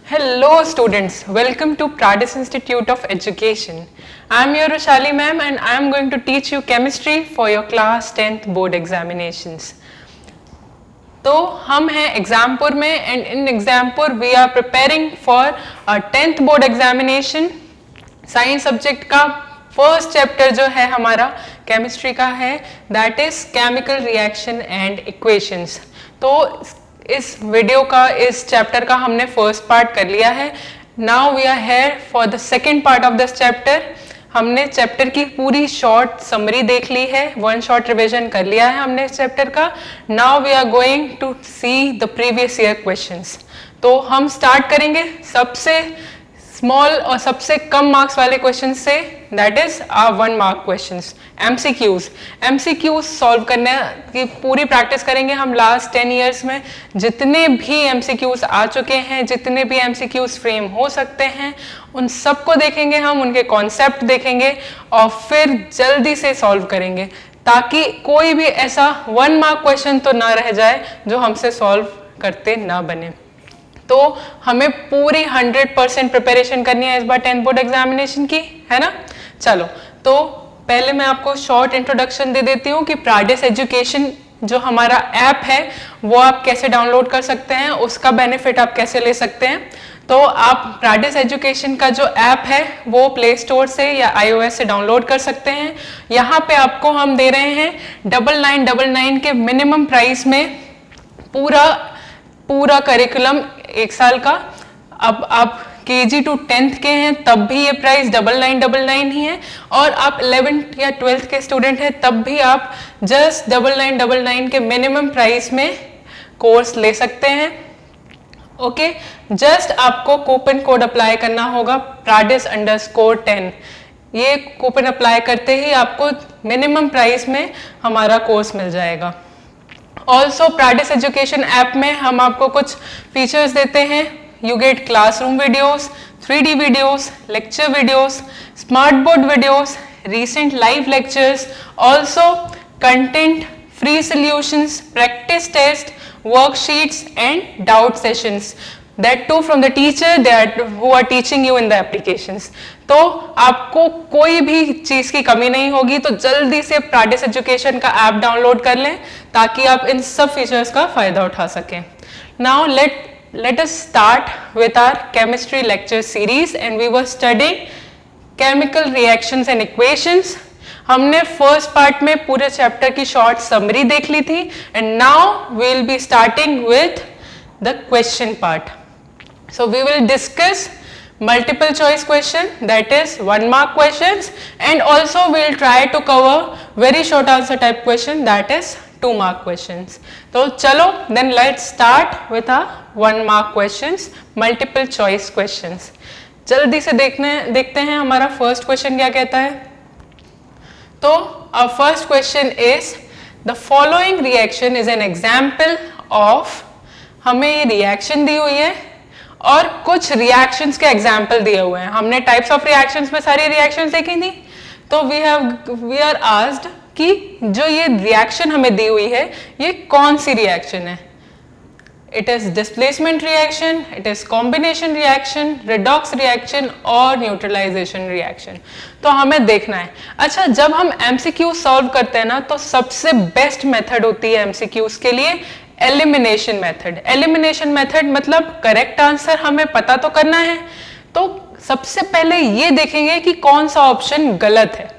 Hello students, welcome to Pradis Institute of Education. I am your Roshali ma'am and I am going to teach you chemistry for your class 10th board examinations. तो हम हैं एग्जामपुर में and in Exampur we are preparing for 10th board examination. Science subject का first chapter जो है हमारा chemistry का है that is chemical reaction and equations. तो इस वीडियो का इस चैप्टर का हमने फर्स्ट पार्ट कर लिया है. Now we are here for the second part of this chapter. हमने चैप्टर की पूरी शॉर्ट समरी देख ली है, वन शॉर्ट रिवीजन कर लिया है हमने इस चैप्टर का. Now we are going to see the previous year questions. तो हम स्टार्ट करेंगे सबसे स्मॉल और सबसे कम मार्क्स वाले क्वेश्चन से, that is our 1 mark questions, MCQs. MCQs solve करने की पूरी प्रैक्टिस करेंगे हम. लास्ट 10 इयर्स में जितने भी एमसीक्यूज आ चुके हैं, जितने भी एमसीक्यूज फ्रेम हो सकते हैं, उन सबको देखेंगे हम, उनके कॉन्सेप्ट देखेंगे और फिर जल्दी से सॉल्व करेंगे ताकि कोई भी ऐसा 1 मार्क क्वेश्चन तो ना रह जाए जो हमसे सॉल्व करते ना बने. तो हमें पूरी 100% प्रिपरेशन करनी है इस बार 10th बोर्ड एग्जामिनेशन की, है ना. चलो, तो पहले मैं आपको शॉर्ट इंट्रोडक्शन दे देती हूँ कि प्राडिस एजुकेशन जो हमारा ऐप है वो आप कैसे डाउनलोड कर सकते हैं, उसका बेनिफिट आप कैसे ले सकते हैं. तो आप प्राडिस एजुकेशन का जो ऐप है वो प्ले स्टोर से या iOS से डाउनलोड कर सकते हैं. यहाँ पे आपको हम दे रहे हैं 9999 के मिनिमम प्राइस में पूरा करिकुलम 1 साल का. अब आप KG to 10th के हैं तब भी ये प्राइस 9999 ही है, और आप 11th या 12th के स्टूडेंट हैं तब भी आप जस्ट 9999 के मिनिमम प्राइस में कोर्स ले सकते हैं. ओके, जस्ट आपको कूपन कोड अप्लाई करना होगा pradis_10. ये कूपन अप्लाई करते ही आपको मिनिमम प्राइस में हमारा कोर्स मिल जाएगा. ऑल्सो प्राडिस एजुकेशन ऐप में हम आपको कुछ फीचर्स देते हैं. You get classroom videos, 3D videos, lecture videos, smart board videos, recent live lectures, also content, free solutions, practice test, worksheets and doubt sessions. That too from the teacher who are teaching you in the applications. तो आपको कोई भी चीज की कमी नहीं होगी. तो जल्दी से प्राडिस एजुकेशन का ऐप डाउनलोड कर लें ताकि आप इन सब फीचर्स का फायदा उठा सकें. Now let us start with our chemistry lecture series and we were studying chemical reactions and equations. हमने फर्स्ट पार्ट में पूरे चैप्टर की शॉर्ट समरी देख ली थी and now we will be starting with the question part. So we will discuss multiple choice question, that is 1 mark questions, and also we will try to cover very short answer type question, that is 2 mark questions. तो चलो then let's start with our 1 mark questions, multiple choice questions. जल्दी से देखते हैं हमारा first question क्या कहता है. तो our first question is the following reaction is an example of, हमें ये रिएक्शन दी हुई है और कुछ रिएक्शंस के एग्जाम्पल दिए हुए हैं. हमने टाइप्स ऑफ रिएक्शंस में सारी रिएक्शंस देखी थी. तो वी आर आस्क्ड कि जो ये रिएक्शन हमें दी हुई है ये कौन सी रिएक्शन है. It is displacement reaction, it is combination reaction, redox reaction और न्यूट्रलाइजेशन रिएक्शन. तो हमें देखना है. अच्छा, जब हम एमसीक्यू सॉल्व करते हैं ना तो सबसे बेस्ट मेथड होती है एमसीक्यूज के लिए एलिमिनेशन मेथड. एलिमिनेशन मेथड मतलब करेक्ट आंसर हमें पता तो करना है, तो सबसे पहले ये देखेंगे कि कौन सा ऑप्शन गलत है.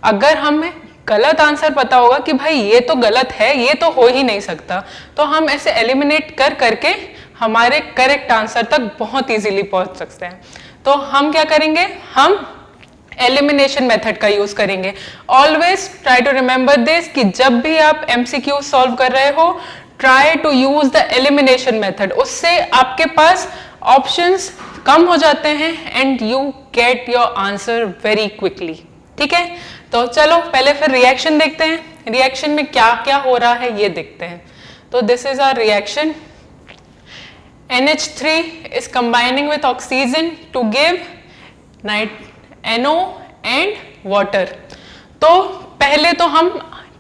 अगर हमें गलत आंसर पता होगा कि भाई ये तो गलत है, ये तो हो ही नहीं सकता, तो हम ऐसे एलिमिनेट करके हमारे करेक्ट आंसर तक बहुत इजीली पहुंच सकते हैं. तो हम क्या करेंगे, हम एलिमिनेशन मेथड का यूज करेंगे. Always try to remember this कि जब भी आप एमसीक्यू सॉल्व कर रहे हो try to use the elimination method. उससे आपके पास ऑप्शंस कम हो जाते हैं and you get your answer very quickly. ठीक है, तो चलो पहले फिर रिएक्शन देखते हैं. रिएक्शन में क्या क्या हो रहा है ये देखते हैं. तो this is our reaction. NH3 is combining with oxygen to give NO and water. तो पहले तो हम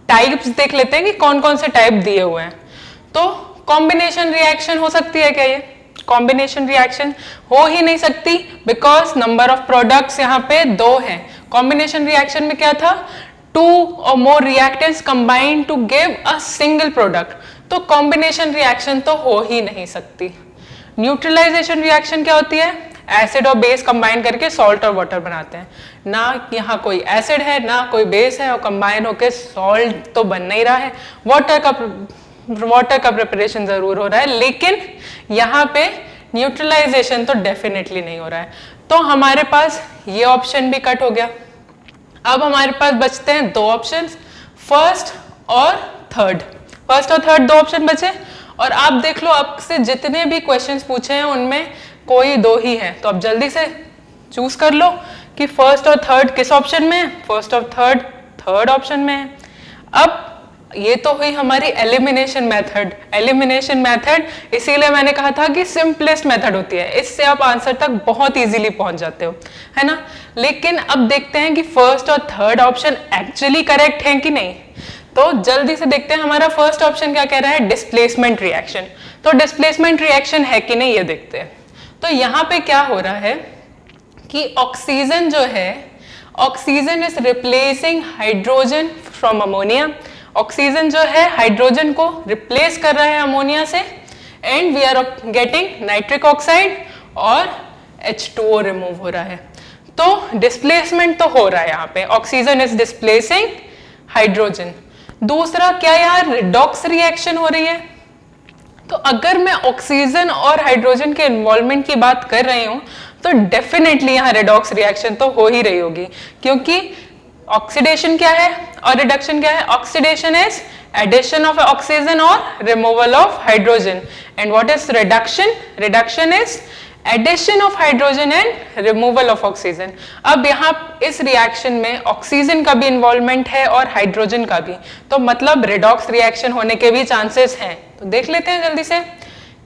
टाइप्स देख लेते हैं कि कौन कौन से टाइप दिए हुए हैं. तो कॉम्बिनेशन रिएक्शन हो सकती है क्या? ये कॉम्बिनेशन रिएक्शन हो ही नहीं सकती, बिकॉज नंबर ऑफ प्रोडक्ट्स यहाँ पे 2 हैं। कॉम्बिनेशन रिएक्शन में क्या था, 2 or more reactants combine to give a single product, तो कॉम्बिनेशन रिएक्शन तो हो ही नहीं सकती। न्यूट्रलाइजेशन रिएक्शन क्या होती है, एसिड और बेस कंबाइन करके सॉल्ट और वाटर बनाते हैं। ना यहाँ कोई एसिड है ना कोई बेस है और कंबाइन होके सॉल्ट तो बन नहीं रहा है, वाटर का प्रिपरेशन जरूर हो रहा है, लेकिन यहाँ पे न्यूट्रलाइजेशन तो डेफिनेटली नहीं हो रहा है। तो हमारे पास ये ऑप्शन भी कट हो गया। अब हमारे पास बचते हैं 2 ऑप्शन, फर्स्ट और थर्ड। फर्स्ट और थर्ड 2 ऑप्शन बचे, और आप देख लो आपसे जितने भी क्वेश्चंस पूछे हैं उनमें कोई 2 ही है, तो आप जल्दी से चूज कर लो कि फर्स्ट और थर्ड किस ऑप्शन में है। फर्स्ट और थर्ड ऑप्शन में है। अब ये तो हुई हमारी एलिमिनेशन मेथड। एलिमिनेशन मेथड इसीलिए मैंने कहा था कि सिंपलेस्ट मेथड होती है, इससे आप आंसर तक बहुत इजीली पहुंच जाते हो, है ना। लेकिन अब देखते हैं कि फर्स्ट और थर्ड ऑप्शन एक्चुअली करेक्ट है कि नहीं। तो जल्दी से देखते हैं हमारा फर्स्ट ऑप्शन क्या कह रहा है, डिस्प्लेसमेंट रिएक्शन। तो डिस्प्लेसमेंट रिएक्शन है कि नहीं ये देखते हैं। तो यहाँ पे क्या हो रहा है कि ऑक्सीजन जो है, oxygen is replacing hydrogen from ammonia. Oxygen जो है हाइड्रोजन को रिप्लेस कर रहा है अमोनिया से, and we are getting nitric oxide और H2O रिमूव हो रहा है। तो डिस्प्लेसमेंट तो हो रहा है यहाँ पे, ऑक्सीजन इज डिस्प्लेसिंग हाइड्रोजन। दूसरा क्या यार, रिडॉक्स रिएक्शन हो रही है। तो अगर मैं ऑक्सीजन और हाइड्रोजन के इन्वॉल्वमेंट की बात कर रही हूं तो डेफिनेटली यहाँ रिडॉक्स रिएक्शन तो हो ही रही होगी, क्योंकि ऑक्सीडेशन क्या है और रिडक्शन क्या है। Oxidation is addition of oxygen और removal of hydrogen, and what is reduction, reduction is addition of hydrogen and removal of oxygen. अब यहाँ इस रिएक्शन में ऑक्सीजन का भी इन्वॉल्वमेंट है और हाइड्रोजन का भी, तो मतलब रिडॉक्स रिएक्शन होने के भी चांसेस हैं। तो देख लेते हैं जल्दी से।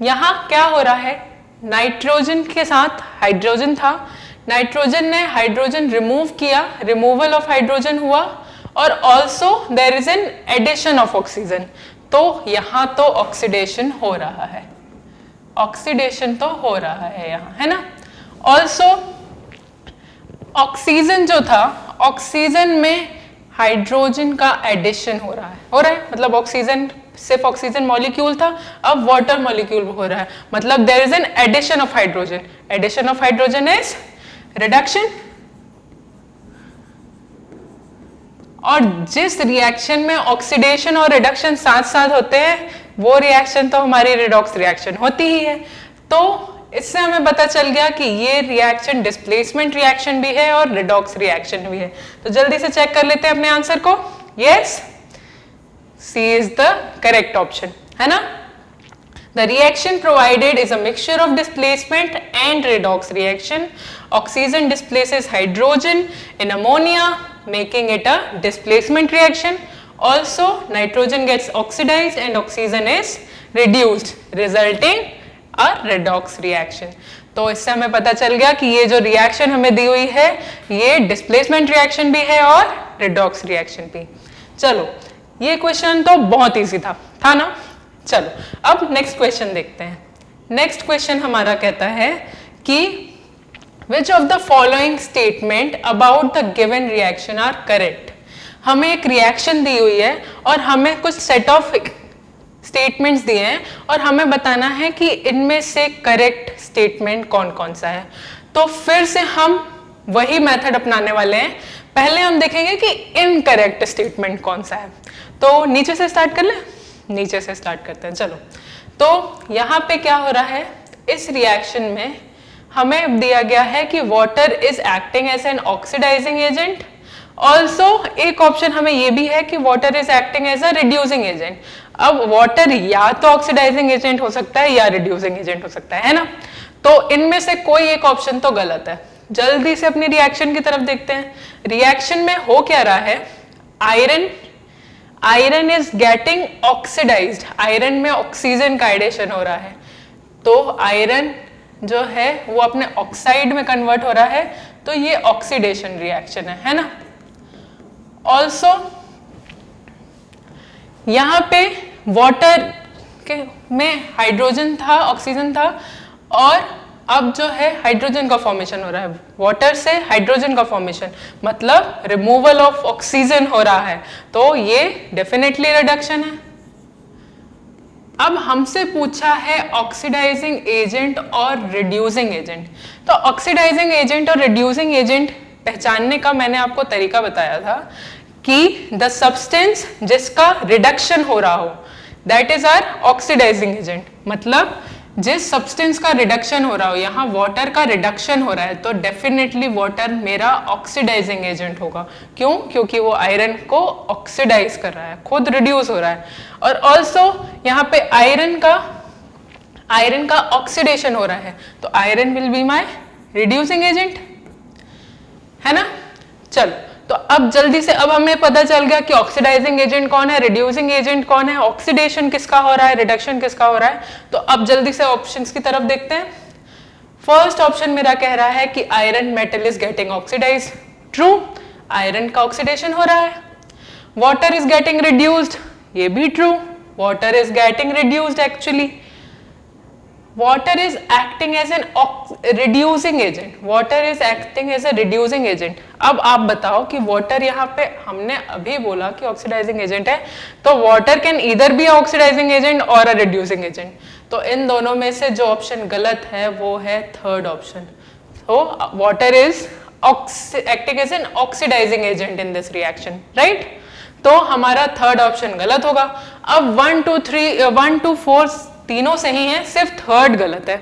यहाँ क्या हो रहा है, नाइट्रोजन के साथ हाइड्रोजन था, नाइट्रोजन ने हाइड्रोजन रिमूव किया, रिमूवल ऑफ हाइड्रोजन हुआ, और also there is an addition of oxygen. तो यहाँ तो ऑक्सीडेशन हो रहा है, ऑक्सीडेशन तो हो रहा है यहाँ, है ना। ऑल्सो ऑक्सीजन जो था, ऑक्सीजन में हाइड्रोजन का एडिशन हो रहा है, मतलब ऑक्सीजन सिर्फ ऑक्सीजन मॉलिक्यूल था, अब वाटर मॉलिक्यूल हो रहा है, मतलब there is an addition of hydrogen. Addition of hydrogen is reduction. और जिस रिएक्शन में ऑक्सीडेशन और रिडक्शन साथ साथ होते हैं वो रिएक्शन तो हमारी रिडॉक्स रिएक्शन होती ही है। तो इससे हमें पता चल गया कि ये रिएक्शन डिस्प्लेसमेंट रिएक्शन भी है और रिडॉक्स रिएक्शन भी है। तो जल्दी से चेक कर लेते हैं अपने आंसर को। Yes, C is the correct option, है ना। The reaction provided is a mixture of displacement and redox reaction. Oxygen displaces hydrogen in ammonia, making it a displacement reaction. Also, nitrogen gets oxidized and oxygen is reduced, resulting a redox reaction. तो इससे हमें पता चल गया कि ये जो reaction हमें दी हुई है ये डिस्प्लेसमेंट रिएक्शन भी है और रिडॉक्स रिएक्शन भी। चलो, ये क्वेश्चन तो बहुत इजी था ना। चलो अब नेक्स्ट क्वेश्चन देखते हैं। नेक्स्ट क्वेश्चन हमारा कहता है कि which of the following statement about the given reaction are correct. हमें एक रिएक्शन दी हुई है और हमें कुछ सेट ऑफ स्टेटमेंट्स दिए हैं और हमें बताना है कि इनमें से करेक्ट स्टेटमेंट कौन कौन सा है। तो फिर से हम वही मेथड अपनाने वाले हैं। पहले हम देखेंगे कि इनकरेक्ट स्टेटमेंट कौन सा है। तो नीचे से स्टार्ट कर ले, नीचे से स्टार्ट करते हैं। चलो, तो यहाँ पे क्या हो रहा है, इस रिएक्शन में हमें दिया गया है कि water is acting as an oxidizing agent. Also एक ऑप्शन हमें ये भी है कि water is acting as a reducing agent. अब वाटर या तो ऑक्सीडाइजिंग एजेंट हो सकता है या रिड्यूसिंग एजेंट हो सकता है ना। तो इनमें से कोई एक ऑप्शन तो गलत है। जल्दी से अपनी रिएक्शन की तरफ देखते हैं। रिएक्शन में हो क्या रहा है, iron is getting oxidized, iron में ऑक्सीजन का एडिशन हो रहा है, तो आयरन जो है वो अपने ऑक्साइड में कन्वर्ट हो रहा है, तो ये ऑक्सीडेशन रिएक्शन है ना। ऑल्सो यहाँ पे वाटर के में हाइड्रोजन था, ऑक्सीजन था, और अब जो है हाइड्रोजन का फॉर्मेशन हो रहा है, वाटर से हाइड्रोजन का फॉर्मेशन, मतलब रिमूवल ऑफ ऑक्सीजन हो रहा है, तो ये डेफिनेटली रिडक्शन है। अब हमसे पूछा है ऑक्सीडाइजिंग एजेंट और रिड्यूसिंग एजेंट। तो ऑक्सीडाइजिंग एजेंट और रिड्यूसिंग एजेंट पहचानने का मैंने आपको तरीका बताया था कि द सब्सटेंस जिसका रिडक्शन हो रहा हो that is our oxidizing agent. मतलब जिस सब्सटेंस का रिडक्शन हो रहा हो, यहाँ वाटर का रिडक्शन हो रहा है, तो डेफिनेटली वाटर मेरा ऑक्सीडाइजिंग एजेंट होगा। क्यों? क्योंकि वो आयरन को ऑक्सीडाइज कर रहा है, खुद रिड्यूस हो रहा है। और ऑल्सो यहाँ पे आयरन का ऑक्सीडेशन हो रहा है, तो iron will be my reducing agent, है ना। चलो, तो अब जल्दी से अब हमें पता चल गया कि ऑक्सीडाइजिंग एजेंट कौन है, रिड्यूसिंग एजेंट कौन है, ऑक्सीडेशन किसका हो रहा है, रिडक्शन किसका हो रहा है। तो अब जल्दी से ऑप्शंस की तरफ देखते हैं। फर्स्ट ऑप्शन मेरा कह रहा है कि iron metal is getting oxidized. True, iron का ऑक्सीडेशन हो रहा है। वाटर इज गेटिंग रिड्यूस्ड, ये भी true, water is getting reduced actually. Water is acting as an reducing agent. Water is acting as a reducing agent. अब आप बताओ कि water यहाँ पे हमने अभी बोला कि ऑक्सीडाइजिंग एजेंट है, तो water can either be a oxidizing agent or a reducing agent. तो इन दोनों में से जो ऑप्शन गलत है वो है third option. So water is acting as an oxidizing agent in this reaction, right? तो हमारा थर्ड ऑप्शन गलत होगा। अब 1 2 4 तीनों सही हैं, सिर्फ थर्ड गलत है।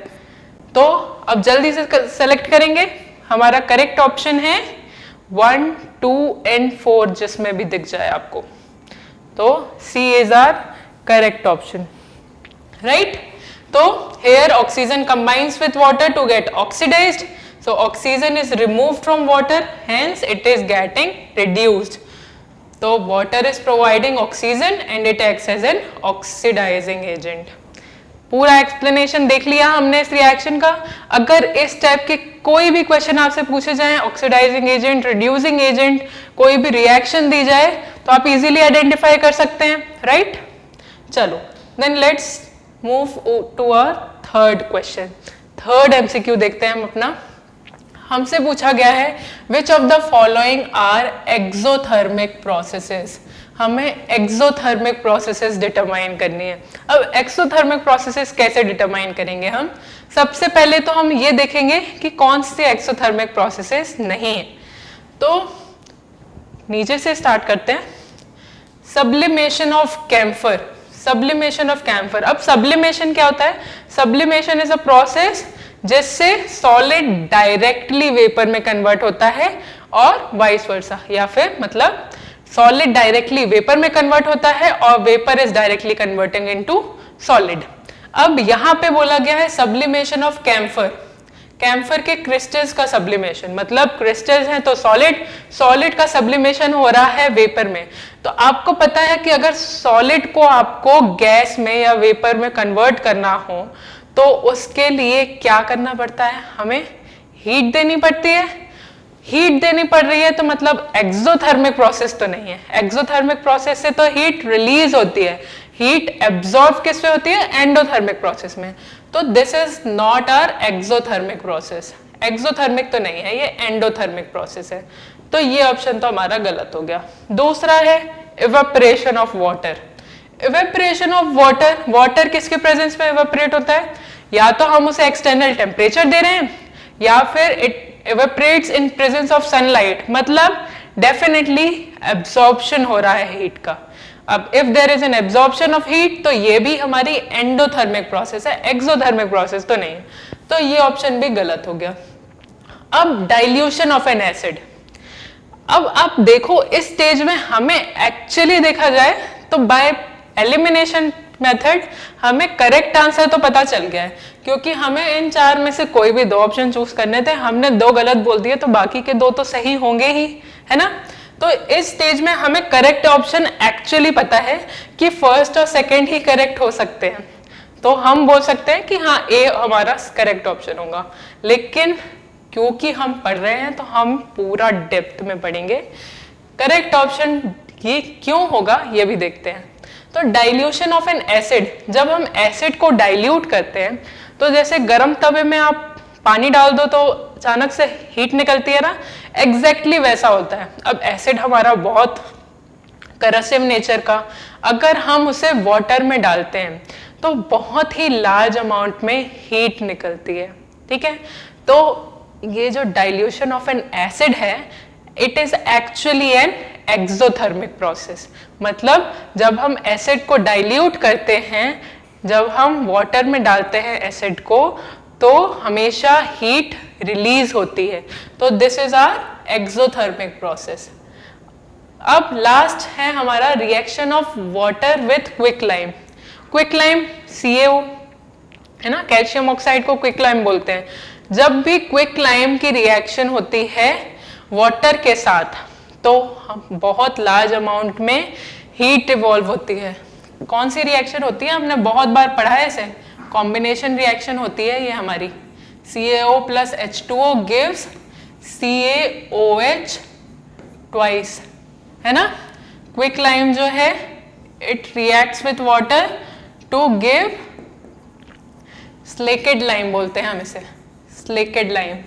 तो अब जल्दी से सेलेक्ट करेंगे। हमारा करेक्ट ऑप्शन है 1 2 and 4, जिसमें भी दिख जाए आपको। तो C is our correct option, right. तो here oxygen combines with water to get oxidized, so oxygen is removed from water, hence it is getting reduced. तो water is providing oxygen and it acts as an oxidizing agent. पूरा explanation देख लिया हमने इस reaction का। अगर इस type के कोई भी क्वेश्चन आपसे पूछे जाएं, ऑक्सीडाइजिंग एजेंट, रिड्यूसिंग एजेंट, कोई भी रिएक्शन दी जाए, तो आप इजीली आइडेंटिफाई कर सकते हैं, राइट। चलो, then let's move to our third question. Third MCQ देखते हैं हम अपना। हमसे पूछा गया है which of the following are exothermic processes. हमें एक्सोथर्मिक प्रोसेसेस डिटरमाइन करनी है। अब एक्सोथर्मिक प्रोसेसेस कैसे डिटरमाइन करेंगे हम? सबसे पहले तो हम ये देखेंगे कि कौन से एक्सोथर्मिक प्रोसेसेस नहीं है। तो नीचे से स्टार्ट करते हैं। Sublimation of camphor. Sublimation of camphor. अब सब्लिमेशन क्या होता है? सब्लिमेशन इज अ प्रोसेस जिससे सॉलिड डायरेक्टली वेपर में कन्वर्ट होता है और वाइस वर्सा, या फिर मतलब सॉलिड डायरेक्टली वेपर में कन्वर्ट होता है और vapour is directly converting into solid. अब यहां पे बोला गया है सब्लिमेशन ऑफ कैम्फर। कैम्फर के क्रिस्टल्स का सब्लिमेशन, मतलब क्रिस्टल्स हैं तो सॉलिड का सब्लिमेशन हो रहा है वेपर में। तो आपको पता है कि अगर सॉलिड को आपको गैस में या वेपर में कन्वर्ट करना हो तो उसके लिए क्या करना पड़ता है? हमें हीट देनी पड़ती है। हीट देनी पड़ रही है तो मतलब एक्सोथर्मिक प्रोसेस तो नहीं है। एक्सोथर्मिक प्रोसेस से तो हीट रिलीज होती है, हीट एब्जॉर्ब किसमें होती है? एंडोथर्मिक प्रोसेस में। तो this is not our exothermic process. Exothermic तो नहीं है, ये एंडोथर्मिक प्रोसेस है। तो ये ऑप्शन तो हमारा गलत हो गया। दूसरा है evaporation of water. Evaporation of water, water किसके प्रेजेंस में इवेपोरेट होता है? या तो हम उसे एक्सटर्नल टेम्परेचर दे रहे हैं या फिर it evaporates in presence of sunlight, मतलब definitely absorption हो रहा है हीट का। अब if there is an absorption of heat तो ये भी हमारी एंडोथर्मिक प्रोसेस है, एक्सोथर्मिक प्रोसेस तो नहीं। तो ये ऑप्शन भी गलत हो गया। अब डाइल्यूशन ऑफ एन एसिड। अब आप देखो इस स्टेज में हमें एक्चुअली देखा जाए तो बाय एलिमिनेशन मेथड हमें करेक्ट आंसर तो पता चल गया है, क्योंकि हमें इन चार में से कोई भी दो ऑप्शन चूज करने थे। हमने दो गलत बोल दिए तो बाकी के दो तो सही होंगे ही, है ना। तो इस स्टेज में हमें करेक्ट ऑप्शन एक्चुअली पता है कि फर्स्ट और सेकंड ही करेक्ट हो सकते हैं। तो हम बोल सकते हैं कि हाँ, ए हमारा करेक्ट ऑप्शन होगा। लेकिन क्योंकि हम पढ़ रहे हैं तो हम पूरा डेप्थ में पढ़ेंगे। करेक्ट ऑप्शन ये क्यों होगा ये भी देखते हैं। तो डाइल्यूशन ऑफ एन एसिड, जब हम एसिड को डाइल्यूट करते हैं तो जैसे गर्म तवे में आप पानी डाल दो तो अचानक से हीट निकलती है ना, एग्जैक्टली वैसा होता है। अब एसिड हमारा बहुत करसिव नेचर का, अगर हम उसे वाटर में डालते हैं तो बहुत ही लार्ज अमाउंट में हीट निकलती है, ठीक है। तो ये जो डाइल्यूशन ऑफ एन एसिड है, it is actually an exothermic process. मतलब जब हम एसिड को डाइल्यूट करते हैं, जब हम वाटर में डालते हैं एसिड को, तो हमेशा हीट रिलीज होती है। तो this is our exothermic process. अब लास्ट है हमारा reaction of water with quicklime. Quicklime CaO है ना, कैल्शियम ऑक्साइड को क्विकलाइम बोलते हैं। जब भी क्विकलाइम की रिएक्शन होती है वाटर के साथ, तो बहुत लार्ज अमाउंट में हीट इवॉल्व होती है। कौन सी रिएक्शन होती है, हमने बहुत बार पढ़ा है इसे, कॉम्बिनेशन रिएक्शन होती है ये हमारी। CaO plus H2O gives CaOH twice, है ना। क्विकलाइम जो है it reacts with water to give slaked lime, बोलते हैं हम इसे स्लेकेड लाइम।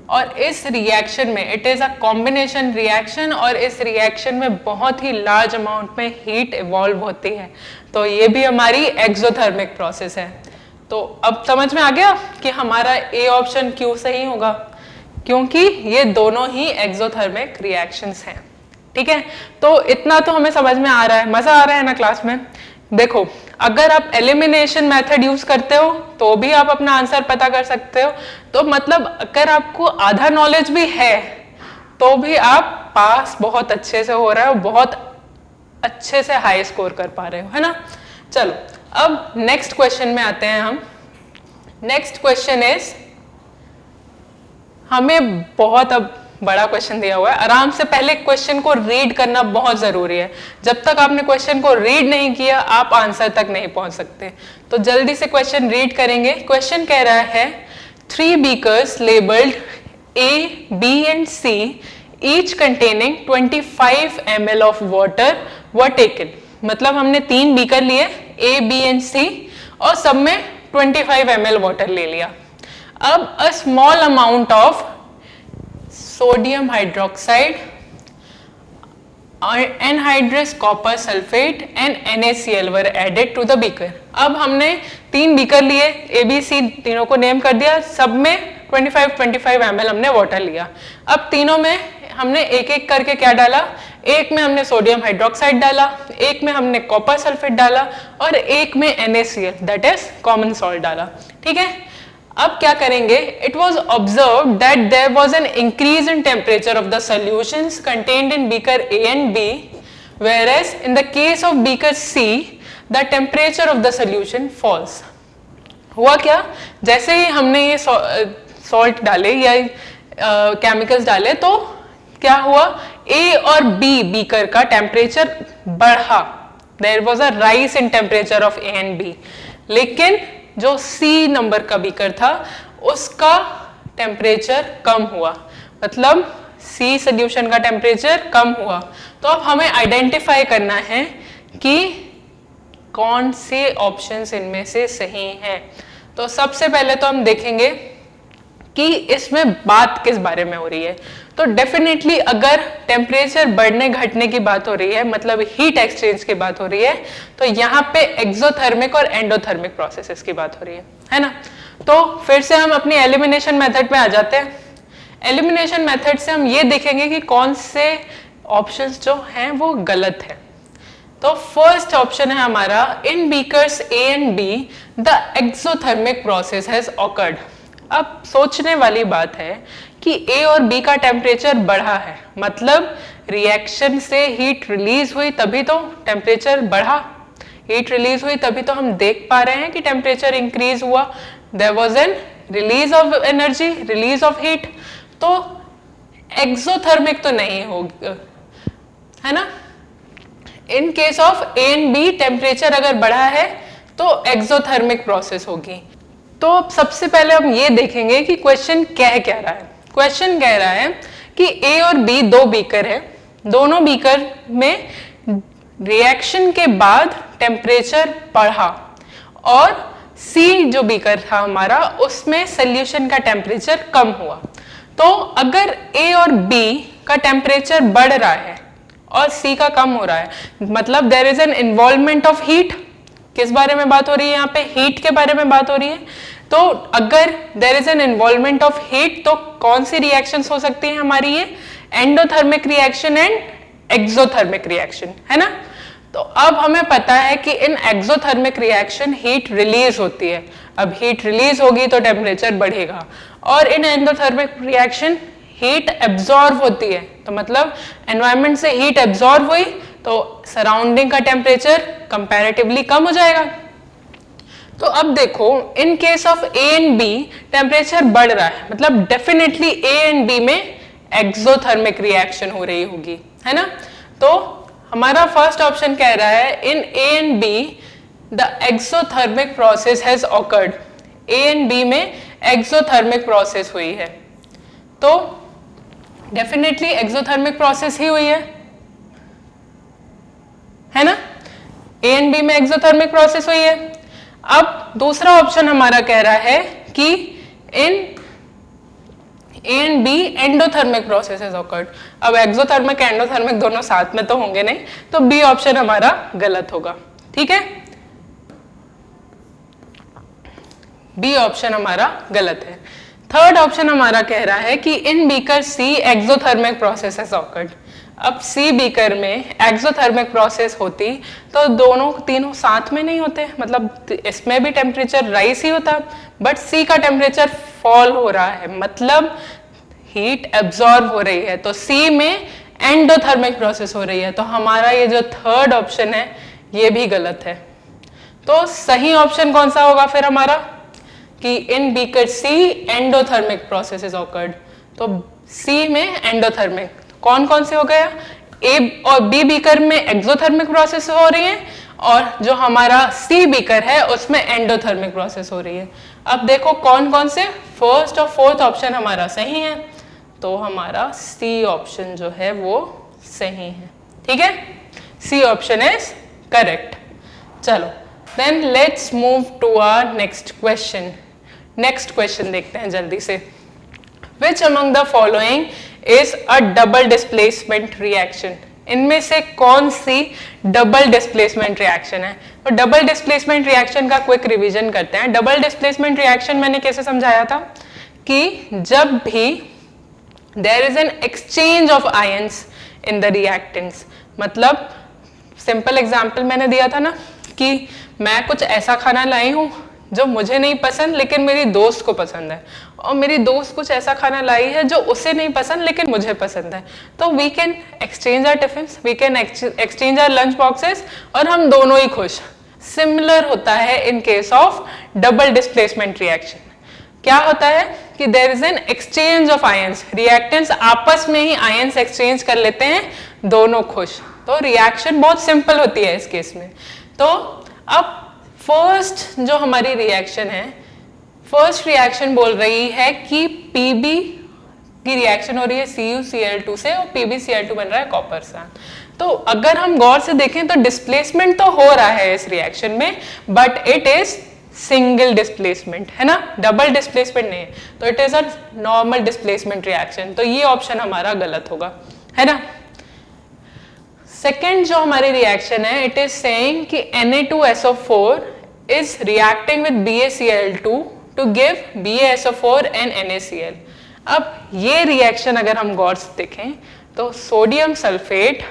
और इस रिएक्शन में it is a combination reaction, और इस रिएक्शन में बहुत ही लार्ज अमाउंट में हीट इवॉल्व होती है। तो ये भी हमारी एक्सोथर्मिक प्रोसेस है। तो अब समझ में आ गया कि हमारा ए ऑप्शन क्यों सही होगा, क्योंकि ये दोनों ही एक्सोथर्मिक रिएक्शंस हैं, ठीक है। तो इतना तो हमें समझ में आ रहा है, मजा आ रहा है ना क्लास में। देखो, अगर आप एलिमिनेशन मेथड यूज करते हो तो भी आप अपना आंसर पता कर सकते हो। तो मतलब अगर आपको आधा नॉलेज भी है तो भी आप पास बहुत अच्छे से हो रहे हो, बहुत अच्छे से हाई स्कोर कर पा रहे हो, है ना। चलो अब नेक्स्ट क्वेश्चन में आते हैं हम। नेक्स्ट क्वेश्चन इज, हमें बहुत अब बड़ा क्वेश्चन दिया हुआ है, आराम से पहले क्वेश्चन को रीड करना बहुत जरूरी है। जब तक आपने क्वेश्चन को रीड नहीं किया आप आंसर तक नहीं पहुंच सकते। तो जल्दी से क्वेश्चन रीड करेंगे। क्वेश्चन कह रहा है 3 beakers labeled A, B and C each containing 25 ml of water were taken। मतलब हमने 3 बीकर लिए A, B and C और सब में 25 ml वाटर ले लिया। अब a small amount of sodium hydroxide, anhydrous copper sulphate and NaCl were added to the beaker. अब हमने 3 बीकर लिए, ABC तीनों को नेम कर दिया, सब में 25 ml हमने वाटर लिया। अब तीनों में हमने एक एक करके क्या डाला, एक में हमने सोडियम हाइड्रोक्साइड डाला, एक में हमने कॉपर सल्फेट डाला और एक में NaCl that is common salt डाला, ठीक है। अब क्या करेंगे, it was observe that there was an increase in temperature of the solutions contained in beaker A and B, whereas in the case of beaker C the temperature of the solution falls। हुआ क्या, जैसे ही हमने ये salt डाले या chemicals डाले तो क्या हुआ, A और B बीकर का टेम्परेचर बढ़ा, there was a rise in temperature of A and B। लेकिन जो C नंबर का बीकर था उसका टेम्परेचर कम हुआ, मतलब C सोल्यूशन का टेम्परेचर कम हुआ। तो अब हमें आइडेंटिफाई करना है कि कौन से ऑप्शंस इनमें से सही हैं। तो सबसे पहले तो हम देखेंगे कि इसमें बात किस बारे में हो रही है। तो डेफिनेटली अगर टेम्परेचर बढ़ने घटने की बात हो रही है, मतलब हीट एक्सचेंज की बात हो रही है, तो यहाँ पे एक्सोथर्मिक और एंडोथर्मिक प्रोसेसेस की बात हो रही है ना। तो फिर से हम अपनी एलिमिनेशन मेथड पे आ जाते हैं। एलिमिनेशन मेथड से हम ये देखेंगे कि कौन से ऑप्शंस जो हैं वो गलत है। तो फर्स्ट ऑप्शन है हमारा, in beakers A and B the exothermic process has occurred. अब सोचने वाली बात है कि A और B का टेम्परेचर बढ़ा है, मतलब रिएक्शन से हीट रिलीज हुई तभी तो टेम्परेचर बढ़ा, हीट रिलीज हुई तभी तो हम देख पा रहे हैं कि टेम्परेचर इंक्रीज हुआ, there was an release of energy, release of heat. तो एक्सोथर्मिक तो नहीं होगा, है ना। In case of A and B temperature अगर बढ़ा है तो एक्सोथर्मिक प्रोसेस होगी। तो सबसे पहले हम ये देखेंगे कि क्वेश्चन कह क्या रहा है। क्वेश्चन कह रहा है कि A और B 2 बीकर है, दोनों बीकर में रिएक्शन के बाद टेम्परेचर बढ़ा और सी जो बीकर था हमारा उसमें सोल्यूशन का टेम्परेचर कम हुआ। तो अगर ए और बी का टेम्परेचर बढ़ रहा है और सी का कम हो रहा है, मतलब there is an involvement of heat. किस बारे में बात हो रही है यहाँ पे? हीट के बारे में बात हो रही है। तो अगर there is an involvement of heat तो कौन सी रिएक्शंस हो सकती है हमारी? ये endothermic reaction and exothermic reaction, है ना। तो अब हमें पता है कि in exothermic reaction heat release होती है। अब हीट रिलीज होगी तो टेम्परेचर बढ़ेगा, और इन एंडोथर्मिक रिएक्शन हीट एब्जॉर्ब होती है। तो मतलब एनवायरनमेंट से हीट एब्जॉर्ब हुई तो सराउंडिंग का टेम्परेचर कंपैरेटिवली कम हो जाएगा। तो अब देखो, in case of A and B temperature बढ़ रहा है, मतलब डेफिनेटली ए एंड बी में एक्सोथर्मिक रिएक्शन हो रही होगी, है ना। तो हमारा फर्स्ट ऑप्शन कह रहा है in A and B the exothermic process has occurred. A and B में एक्सोथर्मिक प्रोसेस हुई है, तो डेफिनेटली एक्सोथर्मिक प्रोसेस ही हुई है ना। ए एंड बी में एक्सोथर्मिक प्रोसेस हुई है। अब दूसरा ऑप्शन हमारा कह रहा है कि in A and B endothermic process has occurred. अब एक्सोथर्मिक एंडोथर्मिक दोनों साथ में तो होंगे नहीं, तो बी ऑप्शन हमारा गलत होगा, ठीक है। बी ऑप्शन हमारा गलत है। थर्ड ऑप्शन हमारा कह रहा है कि in beaker C exothermic process has occurred. अब सी बीकर में एक्सोथर्मिक प्रोसेस होती तो दोनों तीनों साथ में नहीं होते, मतलब इसमें भी टेम्परेचर राइज ही होता, बट सी का टेम्परेचर फॉल हो रहा है, मतलब हीट एब्जॉर्ब हो रही है। तो सी में एंडोथर्मिक प्रोसेस हो रही है। तो हमारा ये जो थर्ड ऑप्शन है ये भी गलत है। तो सही ऑप्शन कौन सा होगा फिर हमारा? कि in beaker C endothermic process is occurred. तो सी में एंडोथर्मिक कौन कौन से हो गया? ए और बी बीकर में एक्सोथर्मिक प्रोसेस हो रही है, और जो हमारा सी बीकर है उसमें एंडोथर्मिक प्रोसेस हो रही है। अब देखो कौन कौन से फर्स्ट और फोर्थ ऑप्शन हमारा सही है, तो हमारा सी ऑप्शन जो है वो सही है, ठीक है। C option is correct. चलो then let's move to our next question. Next question देखते हैं जल्दी से। Which among the following is a double displacement reaction? इनमें से कौन सी डबल डिस्प्लेसमेंट रिएक्शन है? तो डबल डिस्प्लेसमेंट रिएक्शन का क्विक रिवीजन करते हैं। डबल डिस्प्लेसमेंट रिएक्शन मैंने कैसे समझाया था कि जब भी there is an exchange of ions in the reactants, मतलब सिंपल एग्जांपल मैंने दिया था ना कि मैं कुछ ऐसा खाना लाई हूँ जो मुझे नहीं पसंद लेकिन मेरी दोस्त को पसंद है, और मेरी दोस्त कुछ ऐसा खाना लाई है जो उसे नहीं पसंद लेकिन मुझे पसंद है। तो we can exchange our tiffins, we can exchange our lunch boxes, और हम दोनों ही खुश। सिमिलर होता है in case of double displacement reaction. क्या होता है कि there is an exchange of ions, reactants आपस में ही आयंस एक्सचेंज कर लेते हैं, दोनों खुश। तो रिएक्शन बहुत सिंपल होती है इस केस में। तो अब फर्स्ट जो हमारी रिएक्शन है, फर्स्ट रिएक्शन बोल रही है कि पीबी की रिएक्शन हो रही है CuCl2 से, और PbCl2 बन रहा है कॉपर से। तो अगर हम गौर से देखें तो डिस्प्लेसमेंट तो हो रहा है इस रिएक्शन में, but it is single displacement, है ना, डबल डिस्प्लेसमेंट नहीं है। तो it is a normal displacement reaction. तो ये ऑप्शन हमारा गलत होगा, है ना। सेकेंड जो हमारी रिएक्शन है, इट इज सेइंग कि Na2SO4 is reacting with BaCl2 to give BaSO4 and NaCl। अब ये रिएक्शन अगर हम गौर से देखें तो सोडियम सल्फेट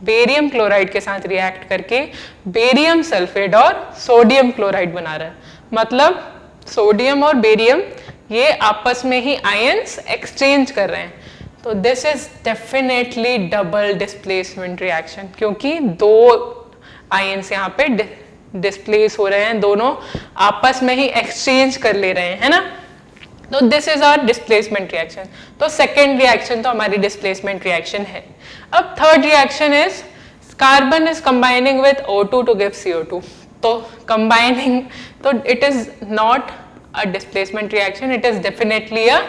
बेरियम क्लोराइड के साथ रिएक्ट करके बेरियम सल्फेट और सोडियम क्लोराइड बना रहा है। मतलब सोडियम और बेरियम ये आपस में ही आयंस एक्सचेंज कर रहे हैं। तो this is definitely double displacement reaction, क्योंकि दो आयंस यहाँ पे डिस्प्लेस हो रहे हैं, दोनों आपस में ही एक्सचेंज कर ले रहे हैं, है ना। तो this is our displacement reaction. तो सेकेंड रिएक्शन तो हमारी डिस्प्लेसमेंट रिएक्शन है। अब third reaction is carbon is combining with O2 to give CO2। तो कंबाइनिंग, तो it is not a displacement reaction, it is definitely a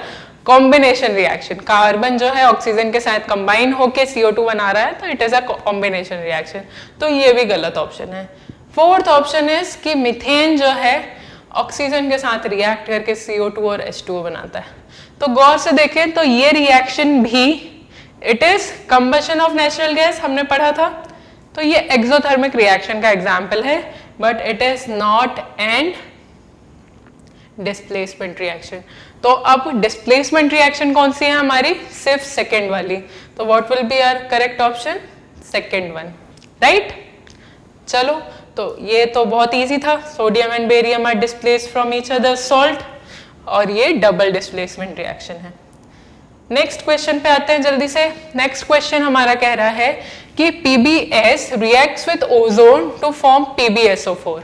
combination reaction. Carbon जो है oxygen के साथ कंबाइन होके CO2 बना रहा है, तो it is a combination reaction. तो ये भी गलत ऑप्शन है। फोर्थ ऑप्शन इज कि मीथेन जो है ऑक्सीजन के साथ रिएक्ट करके CO2 और H2O बनाता है। तो गौर से देखें तो ये रिएक्शन भी it is combustion of natural gas, हमने पढ़ा था। तो ये एक्सोथर्मिक रिएक्शन का एग्जाम्पल है, but it is not an displacement reaction. तो अब डिस्प्लेसमेंट रिएक्शन कौन सी है हमारी? सिर्फ सेकेंड वाली। तो what will be our correct option? Second one, right. चलो, तो ये तो बहुत इजी था, sodium and barium are displaced from each other salt, और ये डबल डिस्प्लेसमेंट रिएक्शन है। नेक्स्ट क्वेश्चन पे आते हैं जल्दी से। नेक्स्ट क्वेश्चन हमारा कह रहा है कि PbS reacts with ozone to form PbSO4।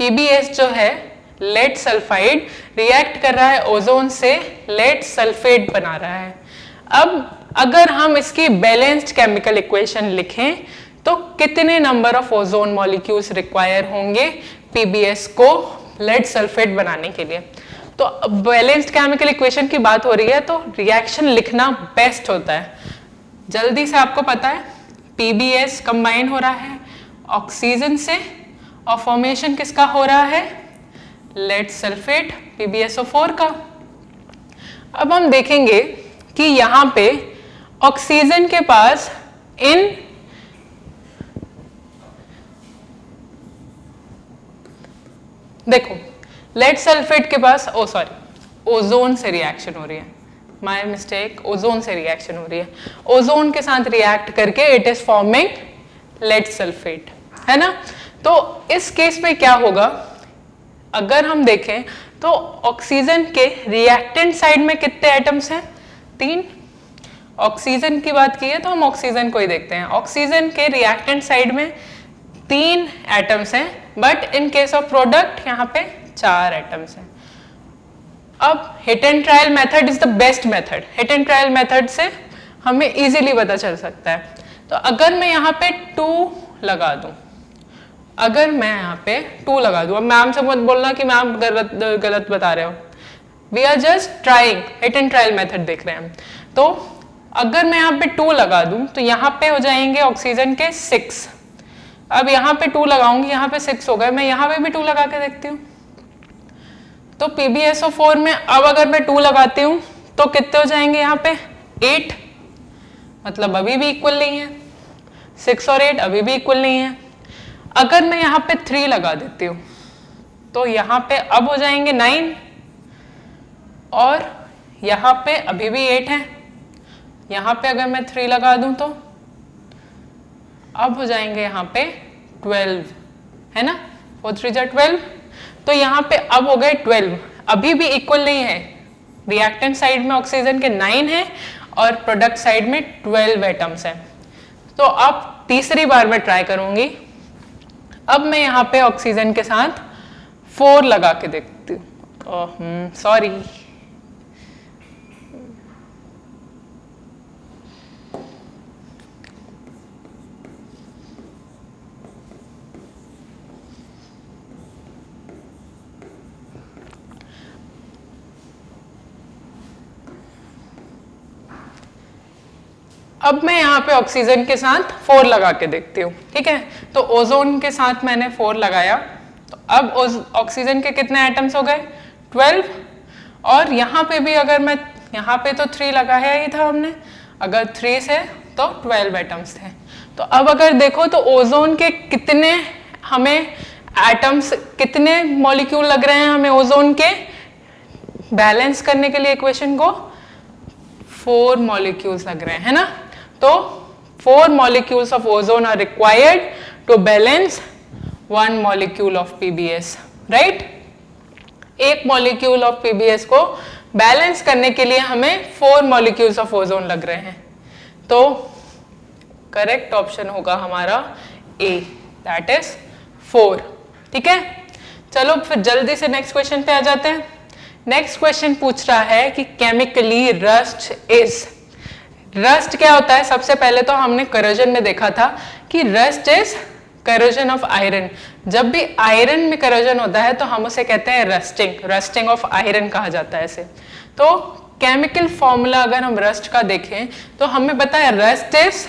PbS जो है लेड सल्फाइड रिएक्ट कर रहा है ओजोन से, लेड सल्फेट बना रहा है। अब अगर हम इसकी बैलेंस्ड केमिकल इक्वेशन लिखें तो कितने number of ozone molecules require होंगे PbS को लेड सल्फेट बनाने के लिए? तो बैलेंस्ड केमिकल इक्वेशन की बात हो रही है तो रिएक्शन लिखना बेस्ट होता है। जल्दी से आपको पता है PbS कंबाइन हो रहा है ऑक्सीजन से, और फॉर्मेशन किसका हो रहा है? लेड सल्फेट PbSO4 का। अब हम देखेंगे कि यहां पे ऑक्सीजन के पास इन देखो लेड सल्फेट के पास ओजोन से रिएक्शन हो रही है, माय मिस्टेक, ओजोन से रिएक्शन हो रही है। ओजोन के साथ रिएक्ट करके it is forming lead sulphate, है ना। तो इस केस में क्या होगा, अगर हम देखें तो ऑक्सीजन के रिएक्टेंट साइड में कितने एटम्स हैं? 3। ऑक्सीजन की बात की है तो हम ऑक्सीजन को ही देखते हैं। ऑक्सीजन के रिएक्टेंट साइड में 3 एटम्स हैं, but in case of product यहाँ पे 4 एटम्स हैं। अब hit and trial method is the best method. Hit and trial method से हमें इजीली पता चल सकता है। तो अगर मैं यहाँ पे 2 लगा दूं, अगर मैं यहाँ पे 2 लगा दूं, अब मैम से मत बोलना कि मैम गलत बता रहे हो, we are just trying, hit and trial method देख रहे हैं। तो अगर मैं यहाँ पे 2 लगा दूं तो यहाँ पे हो जाएंगे ऑक्सीजन के 6। अब यहाँ पे 2 लगाऊंगी, यहाँ पे 6 हो गए, मैं यहाँ पे भी 2 लगा के देखती हूँ। तो PbSO4 में अब अगर मैं 2 लगाती हूँ तो कितने हो जाएंगे यहाँ पे? 8, मतलब अभी भी इक्वल नहीं है। 6 और 8 अभी भी इक्वल नहीं है। अगर मैं यहाँ पे 3 लगा देती हूँ तो यहाँ पे अब हो जाएंगे 9, और यहाँ पे अभी भी 8 है। यहाँ पे अगर मैं 3 लगा दूं तो अब हो जाएंगे यहाँ पे 12, है ना। 4 3 जा 12, तो यहाँ पे अब हो गए 12, अभी भी इक्वल नहीं है। रिएक्टेंट साइड में ऑक्सीजन के 9 है और प्रोडक्ट साइड में 12 एटम्स हैं। तो अब तीसरी बार मैं ट्राई करूंगी। अब मैं यहाँ पे ऑक्सीजन के साथ 4 लगा के देखती हूँ। सॉरी, अब मैं यहाँ पे ऑक्सीजन के साथ 4 लगा के देखती हूँ, ठीक है। तो ओजोन के साथ मैंने 4 लगाया, तो अब ऑक्सीजन के कितने एटम्स हो गए? 12। और यहाँ पे भी अगर मैं, यहाँ पे तो 3 लगाया ही था हमने, अगर 3 से तो 12 एटम्स थे। तो अब अगर देखो तो ओजोन के कितने हमें एटम्स, कितने मॉलिक्यूल लग रहे हैं हमें ओजोन के बैलेंस करने के लिए इक्वेशन को? 4 मॉलिक्यूल्स लग रहे हैं, है ना। तो 4 molecules of ozone are required to balance 1 molecule of PbS, right? 1 molecule of PbS को बैलेंस करने के लिए हमें 4 molecules of ozone लग रहे हैं। तो करेक्ट ऑप्शन होगा हमारा A, that is 4, ठीक है। चलो फिर जल्दी से नेक्स्ट क्वेश्चन पे आ जाते हैं। नेक्स्ट क्वेश्चन पूछ रहा है कि केमिकली रस्ट इज, रस्ट क्या होता है? सबसे पहले तो हमने करोजन में देखा था कि rust is corrosion of iron. जब भी आयरन में करोजन होता है तो हम उसे कहते हैं रस्टिंग, रस्टिंग ऑफ आयरन कहा जाता है इसे। तो केमिकल फॉर्मूला अगर हम रस्ट का देखें तो हमें पता है rust is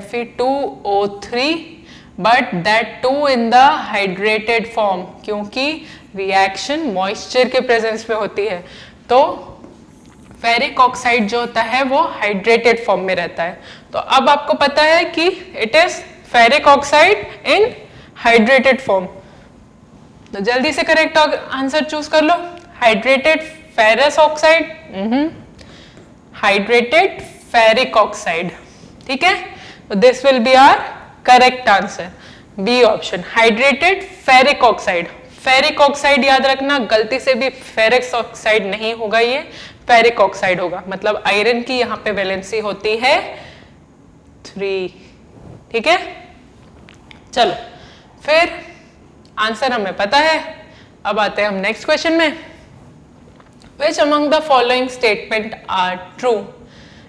Fe2O3 but that too in the hydrated form, क्योंकि रिएक्शन मॉइस्चर के प्रेजेंस में होती है। तो फेरिक ऑक्साइड जो होता है वो हाइड्रेटेड फॉर्म में रहता है। तो अब आपको पता है कि it is ferric oxide in hydrated form. तो जल्दी से करेक्ट आंसर चूज कर लो। Hydrated ferrous oxide, hydrated ferric oxide, ठीक है। तो this will be our correct answer, B option, hydrated ferric oxide. Ferric oxide याद रखना, गलती से भी फेरिक ऑक्साइड नहीं होगा, ये फेरिक ऑक्साइड होगा। मतलब आयरन की यहाँ पे वैलेंसी होती है 3, ठीक है। चलो फिर आंसर हमें पता है। अब आते हैं हम नेक्स्ट क्वेश्चन में। Which among the following statement are true?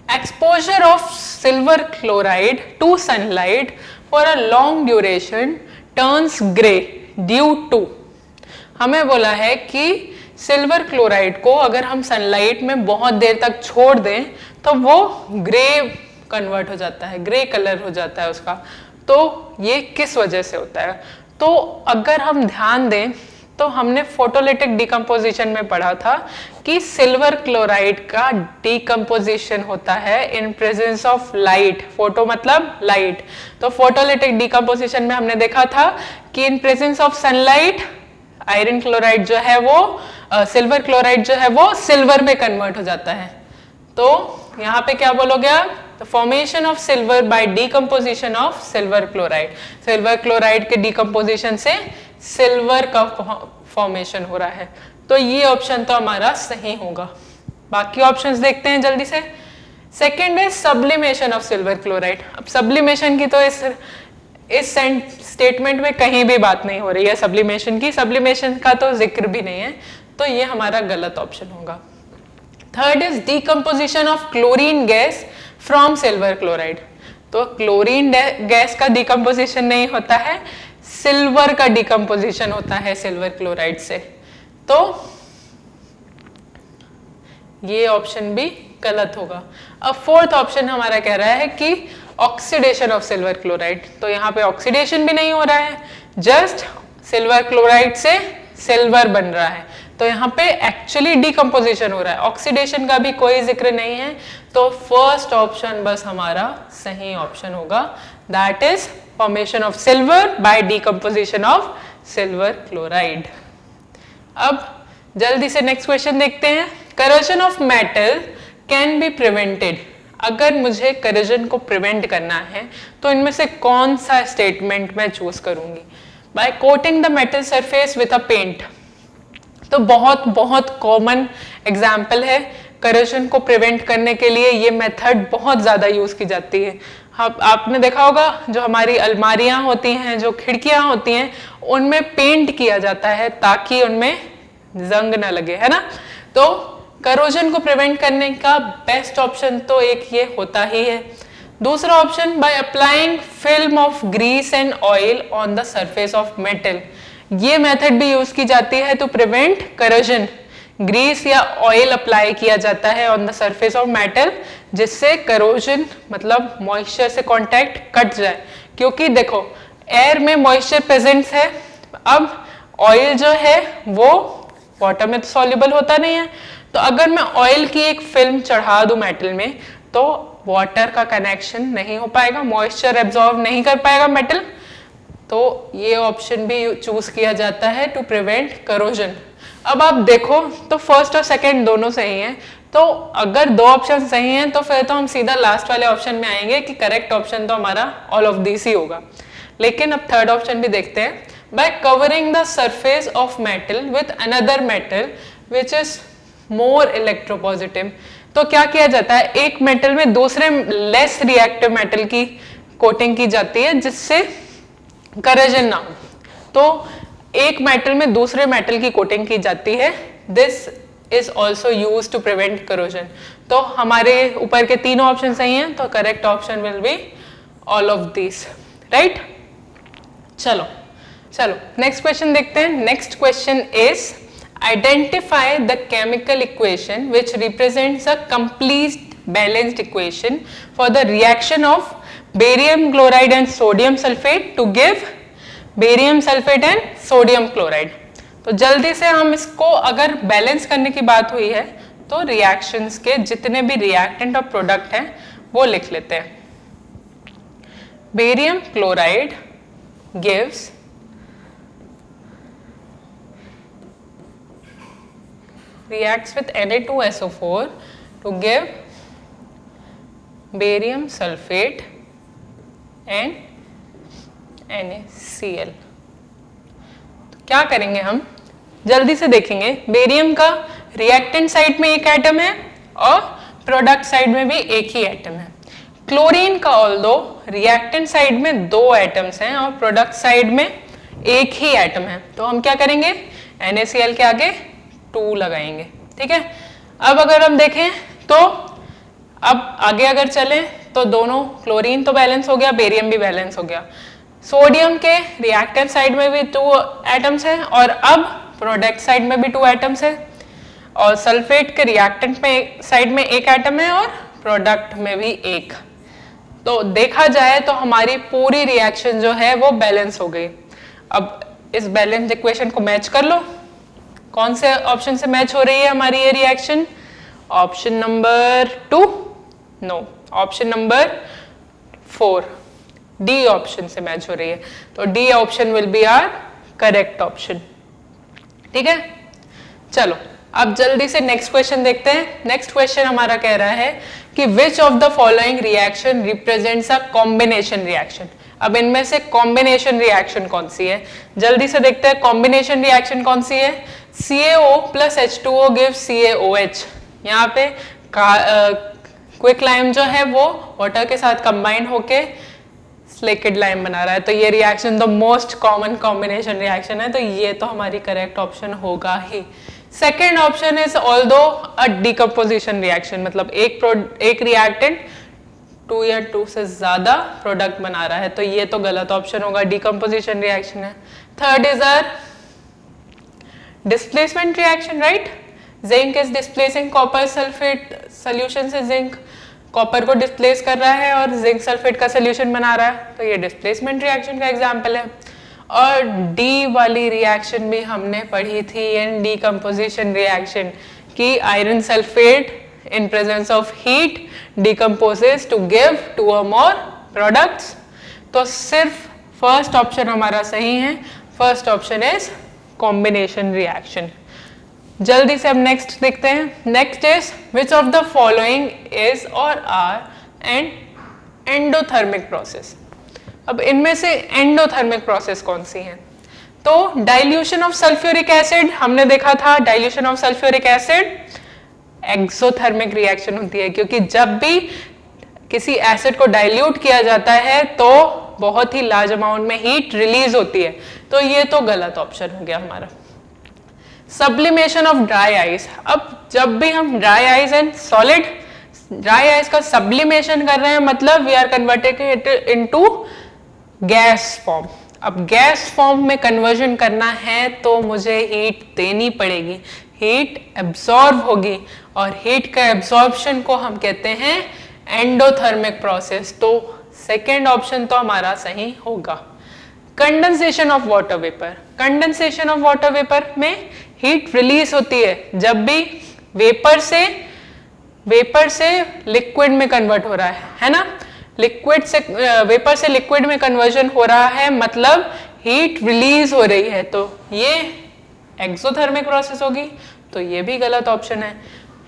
Exposure of silver chloride to sunlight for a long duration turns gray due to, हमें बोला है कि सिल्वर क्लोराइड को अगर हम सनलाइट में बहुत देर तक छोड़ दें तो वो ग्रे कन्वर्ट हो जाता है, ग्रे कलर हो जाता है उसका। तो ये किस वजह से होता है? तो अगर हम ध्यान दें तो हमने फोटोलिटिक डिकम्पोजिशन में पढ़ा था कि सिल्वर क्लोराइड का डिकम्पोजिशन होता है in presence of light. Photo मतलब लाइट। तो फोटोलिटिक डिकम्पोजिशन में हमने देखा था कि इन presence of sunlight iron chloride जो है वो सिल्वर क्लोराइड जो है वो सिल्वर में कन्वर्ट हो जाता है। तो यहाँ पे क्या बोलोगे आप? The formation of silver by decomposition of silver chloride. Silver chloride के डिकम्पोजिशन से सिल्वर का फॉर्मेशन हो रहा है। तो ये ऑप्शन तो हमारा सही होगा। बाकी ऑप्शंस देखते हैं जल्दी से। सेकेंड है सब्लिमेशन ऑफ सिल्वर क्लोराइड। अब सब्लिमेशन की तो इस स्टेटमेंट में कहीं भी बात नहीं हो रही है सब्लिमेशन की, सब्लिमेशन का तो जिक्र भी नहीं है, तो ये हमारा गलत ऑप्शन होगा। Third is decomposition of chlorine gas from silver chloride. तो क्लोरीन गैस का डिकम्पोजिशन नहीं होता है, सिल्वर का डिकम्पोजिशन होता है सिल्वर क्लोराइड से। तो ये ऑप्शन भी गलत होगा। अब फोर्थ ऑप्शन हमारा कह रहा है कि ऑक्सीडेशन ऑफ सिल्वर क्लोराइड। तो यहाँ पे ऑक्सीडेशन भी नहीं हो रहा है, जस्ट सिल्वर क्लोराइड से सिल्वर बन रहा है। तो यहाँ पे एक्चुअली डिकम्पोजिशन हो रहा है, ऑक्सीडेशन का भी कोई जिक्र नहीं है। तो फर्स्ट ऑप्शन बस हमारा सही ऑप्शन होगा, that is formation of silver by decomposition of silver chloride. अब जल्दी से नेक्स्ट क्वेश्चन देखते हैं। Corrosion of metal can be prevented. अगर मुझे करोजन को प्रिवेंट करना है तो इनमें से कौन सा स्टेटमेंट मैं चूज करूंगी? By coating the metal surface with a paint. तो बहुत बहुत कॉमन एग्जाम्पल है। करोजन को प्रिवेंट करने के लिए ये मेथड बहुत ज़्यादा यूज़ की जाती है। आपने देखा होगा जो हमारी अलमारियां होती हैं, जो खिड़कियां होती हैं, उनमें पेंट किया जाता है ताकि उनमें जंग ना लगे, है ना। तो करोजन को प्रिवेंट करने का बेस्ट ऑप्शन तो एक ये होता ही है। दूसरा option, by applying film of grease and oil on the surface of metal. ये मेथड भी यूज की जाती है टू प्रिवेंट करोजन। ग्रीस या ऑयल अप्लाई किया जाता है on the surface of metal, जिससे करोजन मतलब मॉइस्चर से कांटेक्ट कट जाए। क्योंकि देखो एयर में मॉइस्चर प्रेजेंट है, अब ऑयल जो है वो वाटर में तो सॉल्युबल होता नहीं है। तो अगर मैं ऑयल की एक फिल्म चढ़ा दूं मेटल में तो वाटर का कनेक्शन नहीं हो पाएगा, मॉइस्चर एब्जॉर्ब नहीं कर पाएगा मेटल। तो ये ऑप्शन भी चूज किया जाता है टू प्रिवेंट करोजन। अब आप देखो तो फर्स्ट और सेकंड दोनों सही हैं। तो अगर दो ऑप्शन सही हैं तो फिर तो हम सीधा लास्ट वाले ऑप्शन में आएंगे कि करेक्ट ऑप्शन तो हमारा ऑल ऑफ दिस ही होगा। लेकिन अब थर्ड ऑप्शन भी देखते हैं। Bye covering the surface of metal with another metal which is more electropositive. तो क्या किया जाता है, एक मेटल में दूसरे लेस रिएक्टिव मेटल की कोटिंग की जाती है जिससे करोजन ना हो। तो एक मेटल में दूसरे मेटल की कोटिंग की जाती है, this is also use to prevent corrosion. तो हमारे ऊपर के तीनों ऑप्शन सही हैं, तो correct option will be all of this, right. चलो नेक्स्ट क्वेश्चन देखते हैं। Next question is identify the chemical equation which represents a complete balanced equation for the reaction of barium chloride and sodium sulphate to give barium sulphate and sodium chloride. तो जल्दी से हम इसको अगर balance करने की बात हुई है तो रिएक्शंस के जितने भी रिएक्टेंट और प्रोडक्ट हैं वो लिख लेते हैं। Barium chloride gives reacts with Na2SO4 to give barium sulfate and NaCl। तो क्या करेंगे हम, जल्दी से देखेंगे। बेरियम का रिएक्टेंट साइड में एक एटम है और प्रोडक्ट साइड में भी एक ही एटम है। क्लोरीन का ऑल्दो रिएक्टेंट साइड में 2 एटम्स हैं और प्रोडक्ट साइड में एक ही एटम है, तो हम क्या करेंगे, NaCl के आगे 2 लगाएंगे। ठीक है, अब अगर हम देखें तो अब आगे अगर चलें तो दोनों, क्लोरीन तो बैलेंस हो गया, बेरियम भी बैलेंस हो गया। सोडियम के रिएक्टेंट साइड में भी 2 एटम्स हैं और अब प्रोडक्ट साइड में भी 2 एटम्स हैं और सल्फेट के रिएक्टेंट में साइड में एक एटम है और प्रोडक्ट में भी एक। तो देखा जाए तो हमारी पूरी रिएक्शन जो है वो बैलेंस हो गई। अब इस बैलेंस इक्वेशन को मैच कर लो। कौन से ऑप्शन से मैच हो रही है हमारी ये reaction? Option number 2, no, option number 4, D option से मैच हो रही है। तो D option will be our correct option. ठीक है, चलो अब जल्दी से नेक्स्ट क्वेश्चन देखते हैं। नेक्स्ट क्वेश्चन हमारा कह रहा है कि which of the following reaction represents a combination reaction. अब इनमें से कॉम्बिनेशन रिएक्शन कौन सी है, जल्दी से देखते हैं। कॉम्बिनेशन रिएक्शन कौन सी है? CaO plus H2O gives CaOH। यहाँ पे क्विक लाइम जो है वो वाटर के साथ कंबाइन होके लिक्विड लाइम बना रहा है, तो ये reaction the most common combination reaction है, तो ये तो हमारी करेक्ट ऑप्शन होगा ही। Second option is although a decomposition reaction, मतलब एक रिएक्टेंट 2 या 2 से ज्यादा प्रोडक्ट बना रहा है, तो ये तो गलत ऑप्शन होगा, डिकम्पोजिशन रिएक्शन है। Third is our displacement reaction, right? Zinc is displacing copper sulphate solution से, जिंक कॉपर को डिस्प्लेस कर रहा है और जिंक सल्फेट का सॉल्यूशन बना रहा है, तो ये डिस्प्लेसमेंट रिएक्शन का एग्जांपल है। और डी वाली रिएक्शन भी हमने पढ़ी थी, इन डिकम्पोजिशन रिएक्शन, की iron sulphate in presence of heat decomposes to give 2 or more products. तो सिर्फ फर्स्ट ऑप्शन हमारा सही है, first option is combination reaction. जल्दी से अब नेक्स्ट देखते हैं। Next is which of the following is or are an endothermic process. अब इनमें से एंडोथर्मिक प्रोसेस कौन सी है? तो डाइल्यूशन ऑफ सल्फ्यूरिक एसिड हमने देखा था, dilution of sulphuric acid exothermic reaction होती है, क्योंकि जब भी किसी एसिड को डाइल्यूट किया जाता है तो बहुत ही लार्ज अमाउंट में हीट रिलीज होती है, तो ये तो गलत ऑप्शन हो गया हमारा। सब्लिमेशन ऑफ ड्राई आइस, अब जब भी हम dry ice and solid, dry ice का सब्लिमेशन कर रहे हैं, मतलब we are converting it into gas form. अब गैस फॉर्म में कन्वर्जन करना है तो मुझे हीट देनी पड़ेगी, हीट एब्जॉर्ब होगी, और हीट का एब्जॉर्प्शन को हम कहते हैं एंडोथर्मिक प्रोसेस। तो सेकेंड ऑप्शन तो हमारा सही होगा। Condensation of water vapour, condensation of water vapour में हीट रिलीज होती है जब भी वेपर से लिक्विड में कन्वर्ट हो रहा है ना, लिक्विड से वेपर से लिक्विड में कन्वर्जन हो रहा है, मतलब हीट रिलीज हो रही है, तो ये एक्सोथर्मिक प्रोसेस होगी, तो ये भी गलत ऑप्शन है।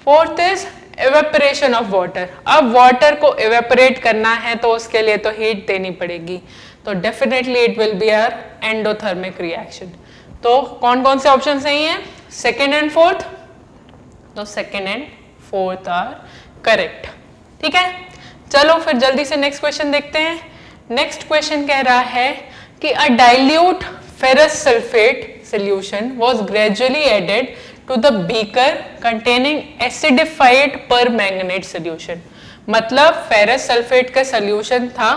Fourth is evaporation of water, अब वाटर को एवेपोरेट करना है तो उसके लिए तो हीट देनी पड़ेगी, तो definitely it will be our endothermic reaction. तो कौन कौन से ऑप्शन सही हैं? सेकेंड एंड फोर्थ, तो second and fourth are correct. ठीक है, चलो फिर जल्दी से नेक्स्ट क्वेश्चन देखते हैं। नेक्स्ट क्वेश्चन कह रहा है कि अ dilute ferrous sulphate solution was gradually added to the beaker containing acidified permanganate solution। मतलब फेरस सल्फेट का सॉल्यूशन था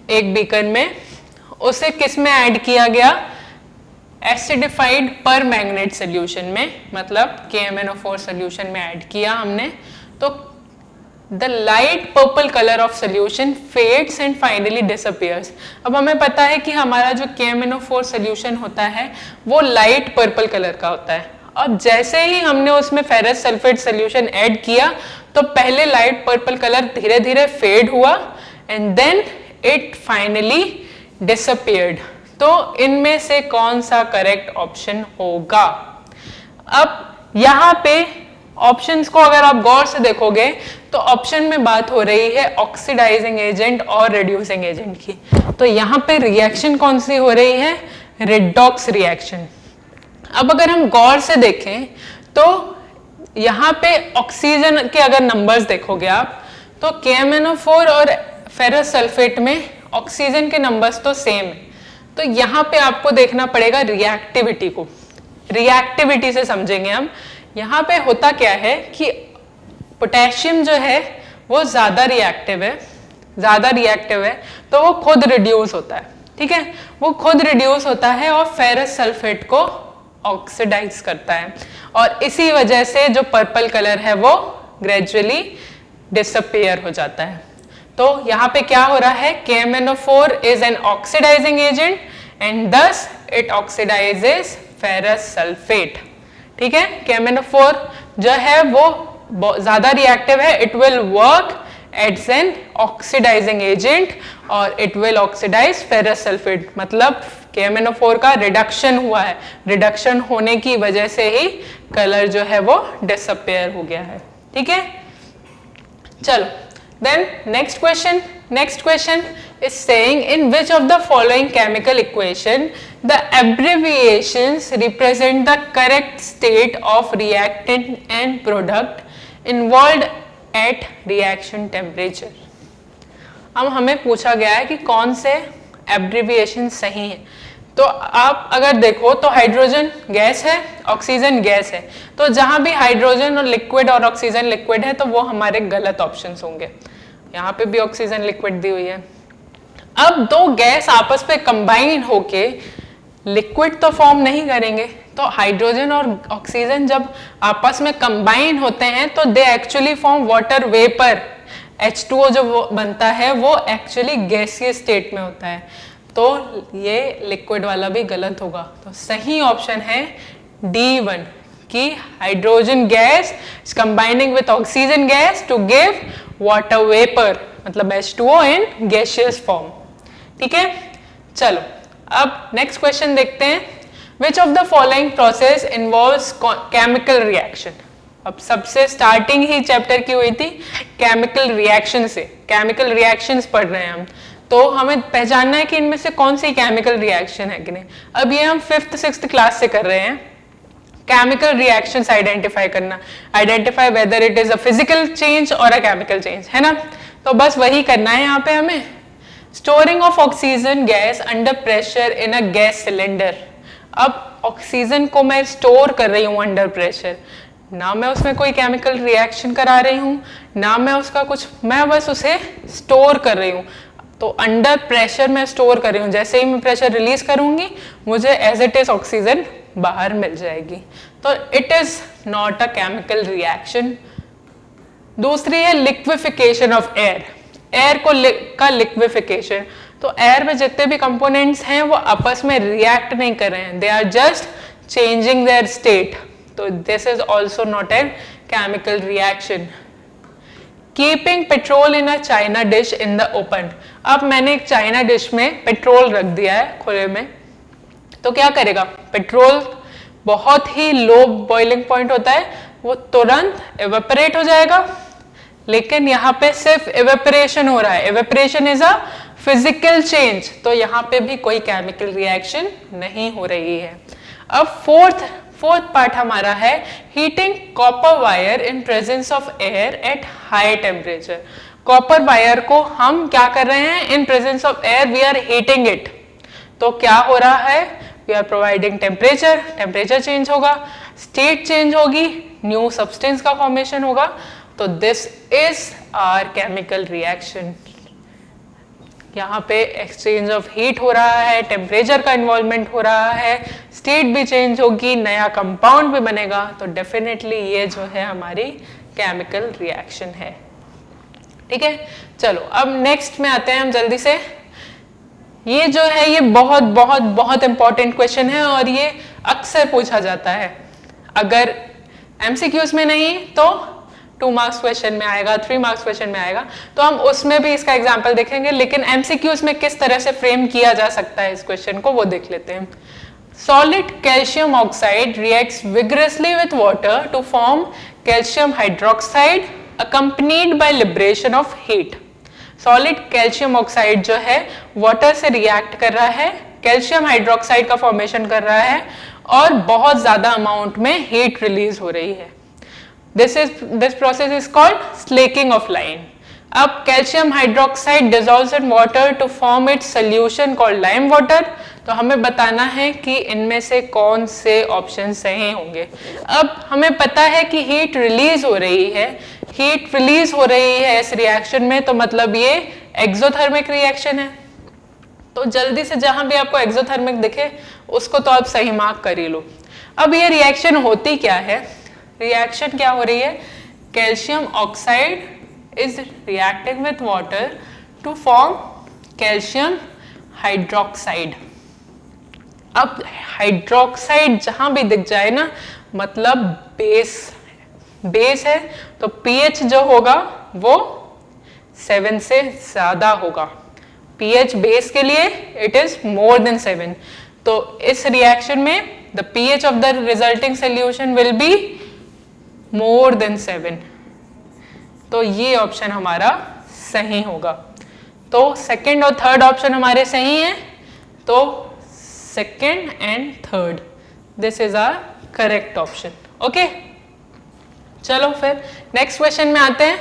एक बीकर में, उसे किस में ऐड किया गया? एसिडिफाइड परमैंगनेट सॉल्यूशन में, मतलब KMnO4 सॉल्यूशन में ऐड किया हमने। तो the light purple color of solution fades and finally disappears. अब हमें पता है कि हमारा जो KMnO4 solution होता है वो light purple color का होता है. अब जैसे ही हमने उसमें फेरस सल्फेट सोल्यूशन ऐड किया तो पहले लाइट पर्पल कलर धीरे धीरे फेड हुआ and then it finally disappeared. तो इनमें से कौन सा करेक्ट ऑप्शन होगा? अब यहाँ पे ऑप्शंस को अगर आप गौर से देखोगे तो ऑप्शन में बात हो रही है ऑक्सीडाइजिंग एजेंट और रिड्यूसिंग एजेंट की. तो यहाँ पे रिएक्शन कौन सी हो रही है? Redox reaction. अब अगर हम गौर से देखें तो यहाँ पे ऑक्सीजन के अगर नंबर्स देखोगे आप तो KMnO4 और फेरस सल्फेट में ऑक्सीजन के नंबर्स तो सेम है. तो यहाँ पे आपको देखना पड़ेगा रिएक्टिविटी को. रिएक्टिविटी से समझेंगे हम. यहाँ पे होता क्या है कि पोटेशियम जो है वो ज्यादा रिएक्टिव है तो वो खुद रिड्यूस होता है. ठीक है, वो खुद रिड्यूस होता है और फेरस सल्फेट को ऑक्सीडाइज करता है और इसी वजह से जो पर्पल कलर है वो ग्रेजुअली डिसअपियर हो जाता है. तो यहाँ पे क्या हो रहा है? KMnO4 is an oxidizing agent and thus it oxidizes ferrous sulphate. ठीक है, KMnO4 जो है वो ज्यादा रिएक्टिव है. It will work as an oxidizing agent और it will oxidize ferrous sulphate. मतलब KMnO4 का रिडक्शन हुआ है. रिडक्शन होने की वजह से ही कलर जो है वो डिसअपियर हो गया है. ठीक है, चलो then next question is saying in which of the following chemical equation the abbreviations represent the correct state of reactant and product involved at reaction temperature. अब हमें पूछा गया है कि कौन से एब्रिविएशन सही है. तो आप अगर देखो तो हाइड्रोजन गैस है, ऑक्सीजन गैस है. तो जहां भी हाइड्रोजन और लिक्विड और ऑक्सीजन लिक्विड है तो वो हमारे गलत ऑप्शंस होंगे. यहाँ पे भी ऑक्सीजन लिक्विड दी हुई है. अब दो गैस आपस में कंबाइन होके लिक्विड तो फॉर्म नहीं करेंगे. तो हाइड्रोजन और ऑक्सीजन जब आपस में कंबाइन होते हैं तो they actually form water vapour. H2O जो बनता है वो एक्चुअली गैसीय स्टेट में होता है. तो ये लिक्विड वाला भी गलत होगा. तो सही ऑप्शन है D1 कि hydrogen gas is combining with oxygen gas to give water vapour, मतलब H2O इन गैसियस फॉर्म. ठीक है, चलो अब नेक्स्ट क्वेश्चन देखते हैं. विच of the following process involves chemical reaction. अब सबसे स्टार्टिंग ही चैप्टर की हुई थी केमिकल रिएक्शन से. केमिकल रिएक्शंस पढ़ रहे हैं हम, तो हमें पहचानना है कि इनमें से कौन सी केमिकल रिएक्शन है कि नहीं. अब ये हम 5th 6th क्लास से कर रहे हैं. केमिकल रिएक्शंस आइडेंटिफाई करना, identify whether it is a physical change और अ केमिकल चेंज, है ना. तो बस वही करना है यहाँ पे हमें. Storing of oxygen gas under pressure in a gas cylinder. अब ऑक्सीजन को मैं स्टोर कर रही हूँ अंडर प्रेशर. ना मैं उसमें कोई केमिकल रिएक्शन करा रही हूँ, ना मैं उसका कुछ, मैं बस उसे स्टोर कर रही हूँ. तो अंडर प्रेशर मैं स्टोर कर रही हूँ. जैसे ही मैं प्रेशर रिलीज करूंगी मुझे एज इट इज ऑक्सीजन बाहर मिल जाएगी. तो it is not a chemical reaction. दूसरी है लिक्विफिकेशन ऑफ एयर. एयर को का लिक्विफिकेशन. तो एयर में जितने भी कंपोनेंट्स हैं वो आपस में रिएक्ट नहीं कर रहे हैं, they are just changing their state. तो this is also not a chemical reaction. Keeping petrol in a china dish in the open. अब मैंने एक चाइना डिश में पेट्रोल रख दिया है खुले में, तो क्या करेगा? पेट्रोल बहुत ही लो बॉइलिंग पॉइंट होता है, वो तुरंत एवेपोरेट हो जाएगा. लेकिन यहाँ पे सिर्फ एवेपोरेशन हो रहा है. Evaporation is a physical change. तो यहाँ पे भी कोई केमिकल रिएक्शन नहीं हो रही है. अब फोर्थ पार्ट हमारा है heating copper wire in presence of air at high temperature. Copper wire को हम क्या कर रहे हैं? In presence of air we are heating it. तो क्या हो रहा है? We are providing temperature. Temperature change होगा, स्टेट चेंज होगी, न्यू सब्सटेंस का फॉर्मेशन होगा. तो this is our chemical reaction. यहाँ पे एक्सचेंज ऑफ हीट हो रहा है, टेम्परेचर का इन्वॉल्वमेंट हो रहा है, स्टेट भी चेंज होगी, नया कंपाउंड भी बनेगा. तो डेफिनेटली ये जो है हमारी केमिकल रिएक्शन है. ठीक है, चलो अब नेक्स्ट में आते हैं हम जल्दी से। ये जो है ये बहुत बहुत बहुत इंपॉर्टेंट क्वेश्चन है और ये अक्सर पूछा जाता है। अगर एमसीक्यूज में नहीं तो 2 मार्क्स क्वेश्चन में आएगा, 3 मार्क्स क्वेश्चन में आएगा, तो हम उसमें भी इसका एग्जाम्पल देखेंगे, लेकिन एमसीक्यूज में किस तरह से फ्रेम किया जा सकता है इस क्वेश्चन को वो देख लेते हैं। Solid calcium oxide reacts vigorously with water to form calcium hydroxide accompanied by liberation of heat. Solid calcium oxide जो है water से react कर रहा है, calcium hydroxide का formation कर रहा है और बहुत ज्यादा amount में heat release हो रही है। This process is called slaking of lime. अब calcium hydroxide dissolves in water to form its solution called lime water. तो हमें बताना है कि इनमें से कौन से ऑप्शन सही होंगे। अब हमें पता है कि हीट रिलीज हो रही है, हीट रिलीज हो रही है इस रिएक्शन में, तो मतलब ये एक्सोथर्मिक रिएक्शन है। तो जल्दी से जहां भी आपको एक्सोथर्मिक दिखे उसको तो आप सही मार्क कर ही लो। अब ये रिएक्शन होती क्या है, रिएक्शन क्या हो रही है, calcium oxide is reacting with water to form calcium hydroxide. अब हाइड्रोक्साइड जहां भी दिख जाए ना मतलब बेस है, तो पीएच जो होगा वो 7 से ज्यादा होगा। पीएच बेस के लिए इट इज मोर देन 7। तो इस रिएक्शन में the pH of the resulting solution will be more than 7। तो ये ऑप्शन हमारा सही होगा। तो सेकंड और थर्ड ऑप्शन हमारे सही हैं, तो second and third this is our correct option. Okay, चलो फिर नेक्स्ट क्वेश्चन में आते हैं।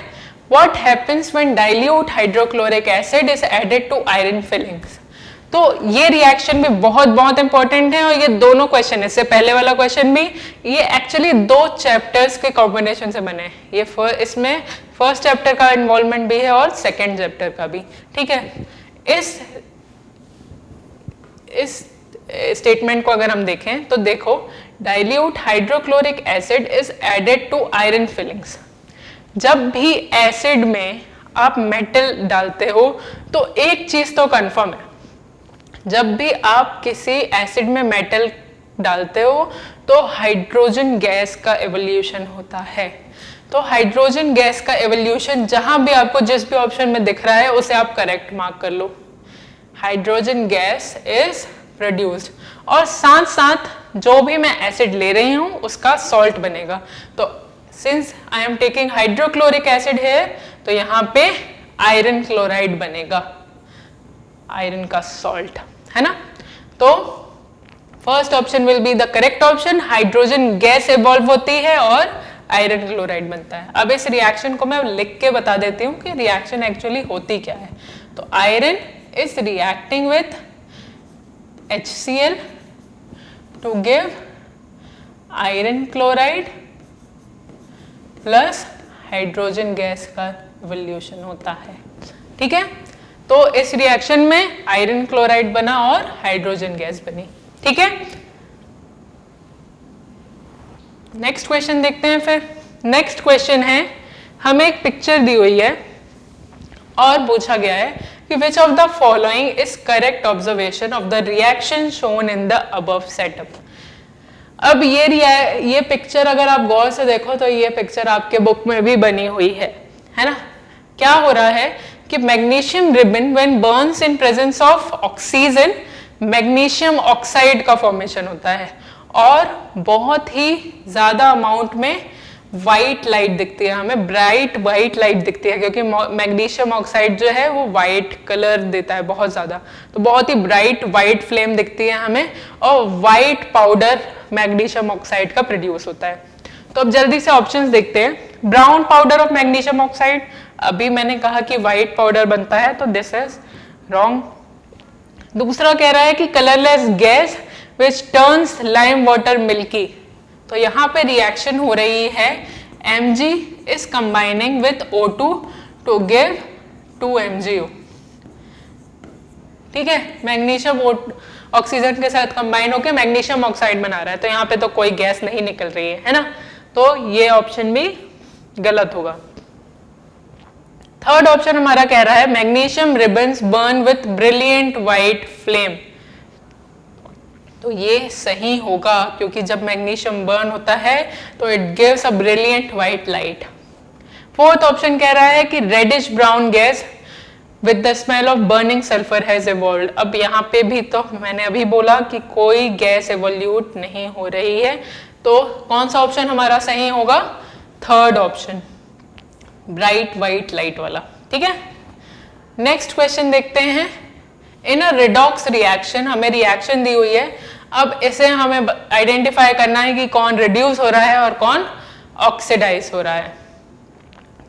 What happens when dilute hydrochloric acid is added to iron filings. तो ये रिएक्शन भी बहुत बहुत इंपॉर्टेंट है और ये दोनों क्वेश्चन, इससे पहले वाला क्वेश्चन भी, ये एक्चुअली 2 चैप्टर्स के कॉम्बिनेशन से बने हैं। ये इसमें फर्स्ट चैप्टर का इन्वॉल्वमेंट भी है और सेकेंड चैप्टर का भी। ठीक है, इस स्टेटमेंट को अगर हम देखें तो देखो, dilute hydrochloric acid is added to iron filings. जब भी एसिड में आप मेटल डालते हो तो एक चीज तो कंफर्म है, जब भी आप किसी एसिड में मेटल डालते हो तो हाइड्रोजन गैस का एवोल्यूशन होता है। तो हाइड्रोजन गैस का एवोल्यूशन जहां भी आपको जिस भी ऑप्शन में दिख रहा है उसे आप करेक्ट मार्क कर लो। हाइड्रोजन गैस इज प्रोड्यूस्ड और साथ साथ जो भी मैं एसिड ले रही हूं उसका सॉल्ट बनेगा। तो since I am taking hydrochloric acid है तो यहाँ पे आयरन क्लोराइड बनेगा, आयरन का सॉल्ट, है ना। तो first option will be the correct option. Hydrogen gas evolve होती है और आयरन क्लोराइड बनता है। अब इस रिएक्शन को मैं लिख के बता देती हूँ कि रिएक्शन एक्चुअली होती क्या है। तो iron is reacting with HCl to give iron chloride plus hydrogen gas का इवोल्यूशन होता है। ठीक है, तो इस रिएक्शन में आयरन क्लोराइड बना और हाइड्रोजन गैस बनी। ठीक है, नेक्स्ट क्वेश्चन देखते हैं। फिर नेक्स्ट क्वेश्चन है, हमें एक पिक्चर दी हुई है और पूछा गया है कि which of the following is correct observation of the reaction shown in the above setup। अब ये पिक्चर अगर आप गौर से देखो तो ये पिक्चर आपके बुक में भी बनी हुई है ना। क्या हो रहा है कि magnesium ribbon when Burns in presence of oxygen magnesium oxide का फॉर्मेशन होता है और बहुत ही ज्यादा अमाउंट में व्हाइट लाइट दिखती है, हमें ब्राइट व्हाइट लाइट दिखती है क्योंकि मैग्नीशियम ऑक्साइड जो है वो व्हाइट कलर देता है बहुत ज्यादा, तो बहुत ही ब्राइट व्हाइट फ्लेम दिखती है हमें और व्हाइट पाउडर मैग्नीशियम ऑक्साइड का प्रोड्यूस होता है। तो अब जल्दी से ऑप्शंस देखते हैं। Brown powder of magnesium oxide, अभी मैंने कहा कि व्हाइट पाउडर बनता है तो दिस इज रॉन्ग। दूसरा कह रहा है कि colourless gas which turns lime water milky, तो यहाँ पे रिएक्शन हो रही है Mg is combining with O2 to give 2MgO। ठीक है, मैग्नीशियम ऑक्सीजन के साथ कंबाइन होकर मैग्नीशियम ऑक्साइड बना रहा है, तो यहाँ पे तो कोई गैस नहीं निकल रही है ना, तो ये ऑप्शन भी गलत होगा। थर्ड ऑप्शन हमारा कह रहा है magnesium ribbons burn with brilliant white flame. तो ये सही होगा क्योंकि जब मैग्नीशियम बर्न होता है तो it gives a brilliant white light. Fourth option कह रहा है कि reddish brown gas with the smell of burning sulphur has evolved. अब यहाँ पे भी तो मैंने अभी बोला कि कोई गैस एवोल्यूट नहीं हो रही है, तो कौन सा ऑप्शन हमारा सही होगा? Third option, bright white light वाला। ठीक है, नेक्स्ट क्वेश्चन देखते हैं। इन अ रिडॉक्स रिएक्शन, हमें रिएक्शन दी हुई है, अब इसे हमें आइडेंटिफाई करना है कि कौन रिड्यूस हो रहा है और कौन ऑक्सीडाइज हो रहा है।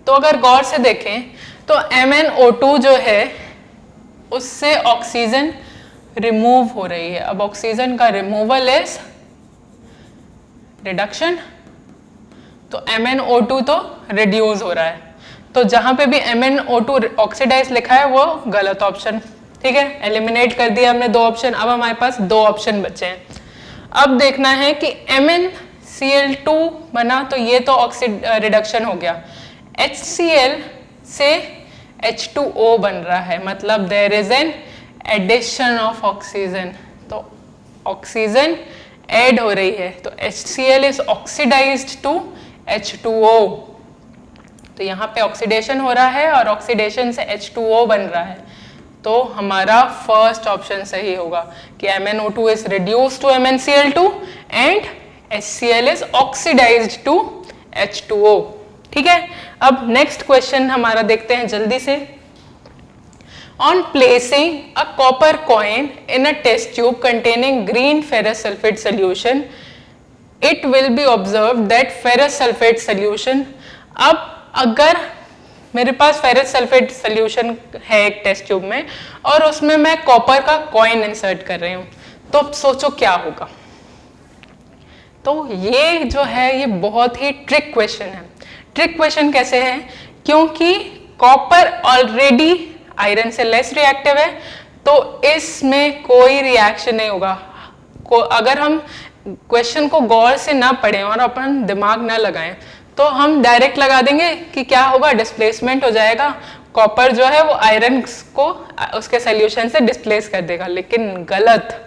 तो अगर गौर से देखें तो MnO2 जो है उससे ऑक्सीजन रिमूव हो रही है। अब ऑक्सीजन का रिमूवल इज रिडक्शन, तो MnO2 तो रिड्यूस हो रहा है। तो जहां पे भी MnO2 ऑक्सीडाइज लिखा है वो गलत ऑप्शन। ठीक है, एलिमिनेट कर दिया हमने 2 ऑप्शन। अब हमारे पास 2 ऑप्शन बचे हैं। अब देखना है कि MnCl2 बना तो ये तो रिडक्शन हो गया। HCl से H2O बन रहा है, मतलब there is an addition of oxygen, तो ऑक्सीजन ऐड हो रही है, तो HCl is oxidised to H2O। तो यहाँ पे ऑक्सीडेशन हो रहा है और ऑक्सीडेशन से H2O बन रहा है, तो हमारा फर्स्ट ऑप्शन सही होगा कि MnO2 is reduced to MnCl2 and HCl is oxidised to H2O। ठीक है, अब नेक्स्ट क्वेश्चन हमारा देखते हैं जल्दी से। On placing a copper coin in a test tube containing green ferrous sulphate solution, it will be observe that ferrous sulphate solution. अब अगर मेरे पास फेरस सल्फेट सोल्यूशन है एक टेस्ट ट्यूब में और उसमें मैं कॉपर का कॉइन इंसर्ट कर रही हूं, तो सोचो क्या होगा। तो ये जो है ये बहुत ही ट्रिक क्वेश्चन है। ट्रिक क्वेश्चन कैसे है? क्योंकि कॉपर ऑलरेडी आयरन से लेस रिएक्टिव है, तो इसमें कोई रिएक्शन नहीं होगा। अगर हम क्वेश्चन को गौर से ना पढ़ें और अपन दिमाग ना लगाएं तो हम डायरेक्ट लगा देंगे कि क्या होगा, डिस्प्लेसमेंट हो जाएगा, कॉपर जो है वो आयरन को उसके सोल्यूशन से डिस्प्लेस कर देगा। लेकिन गलत,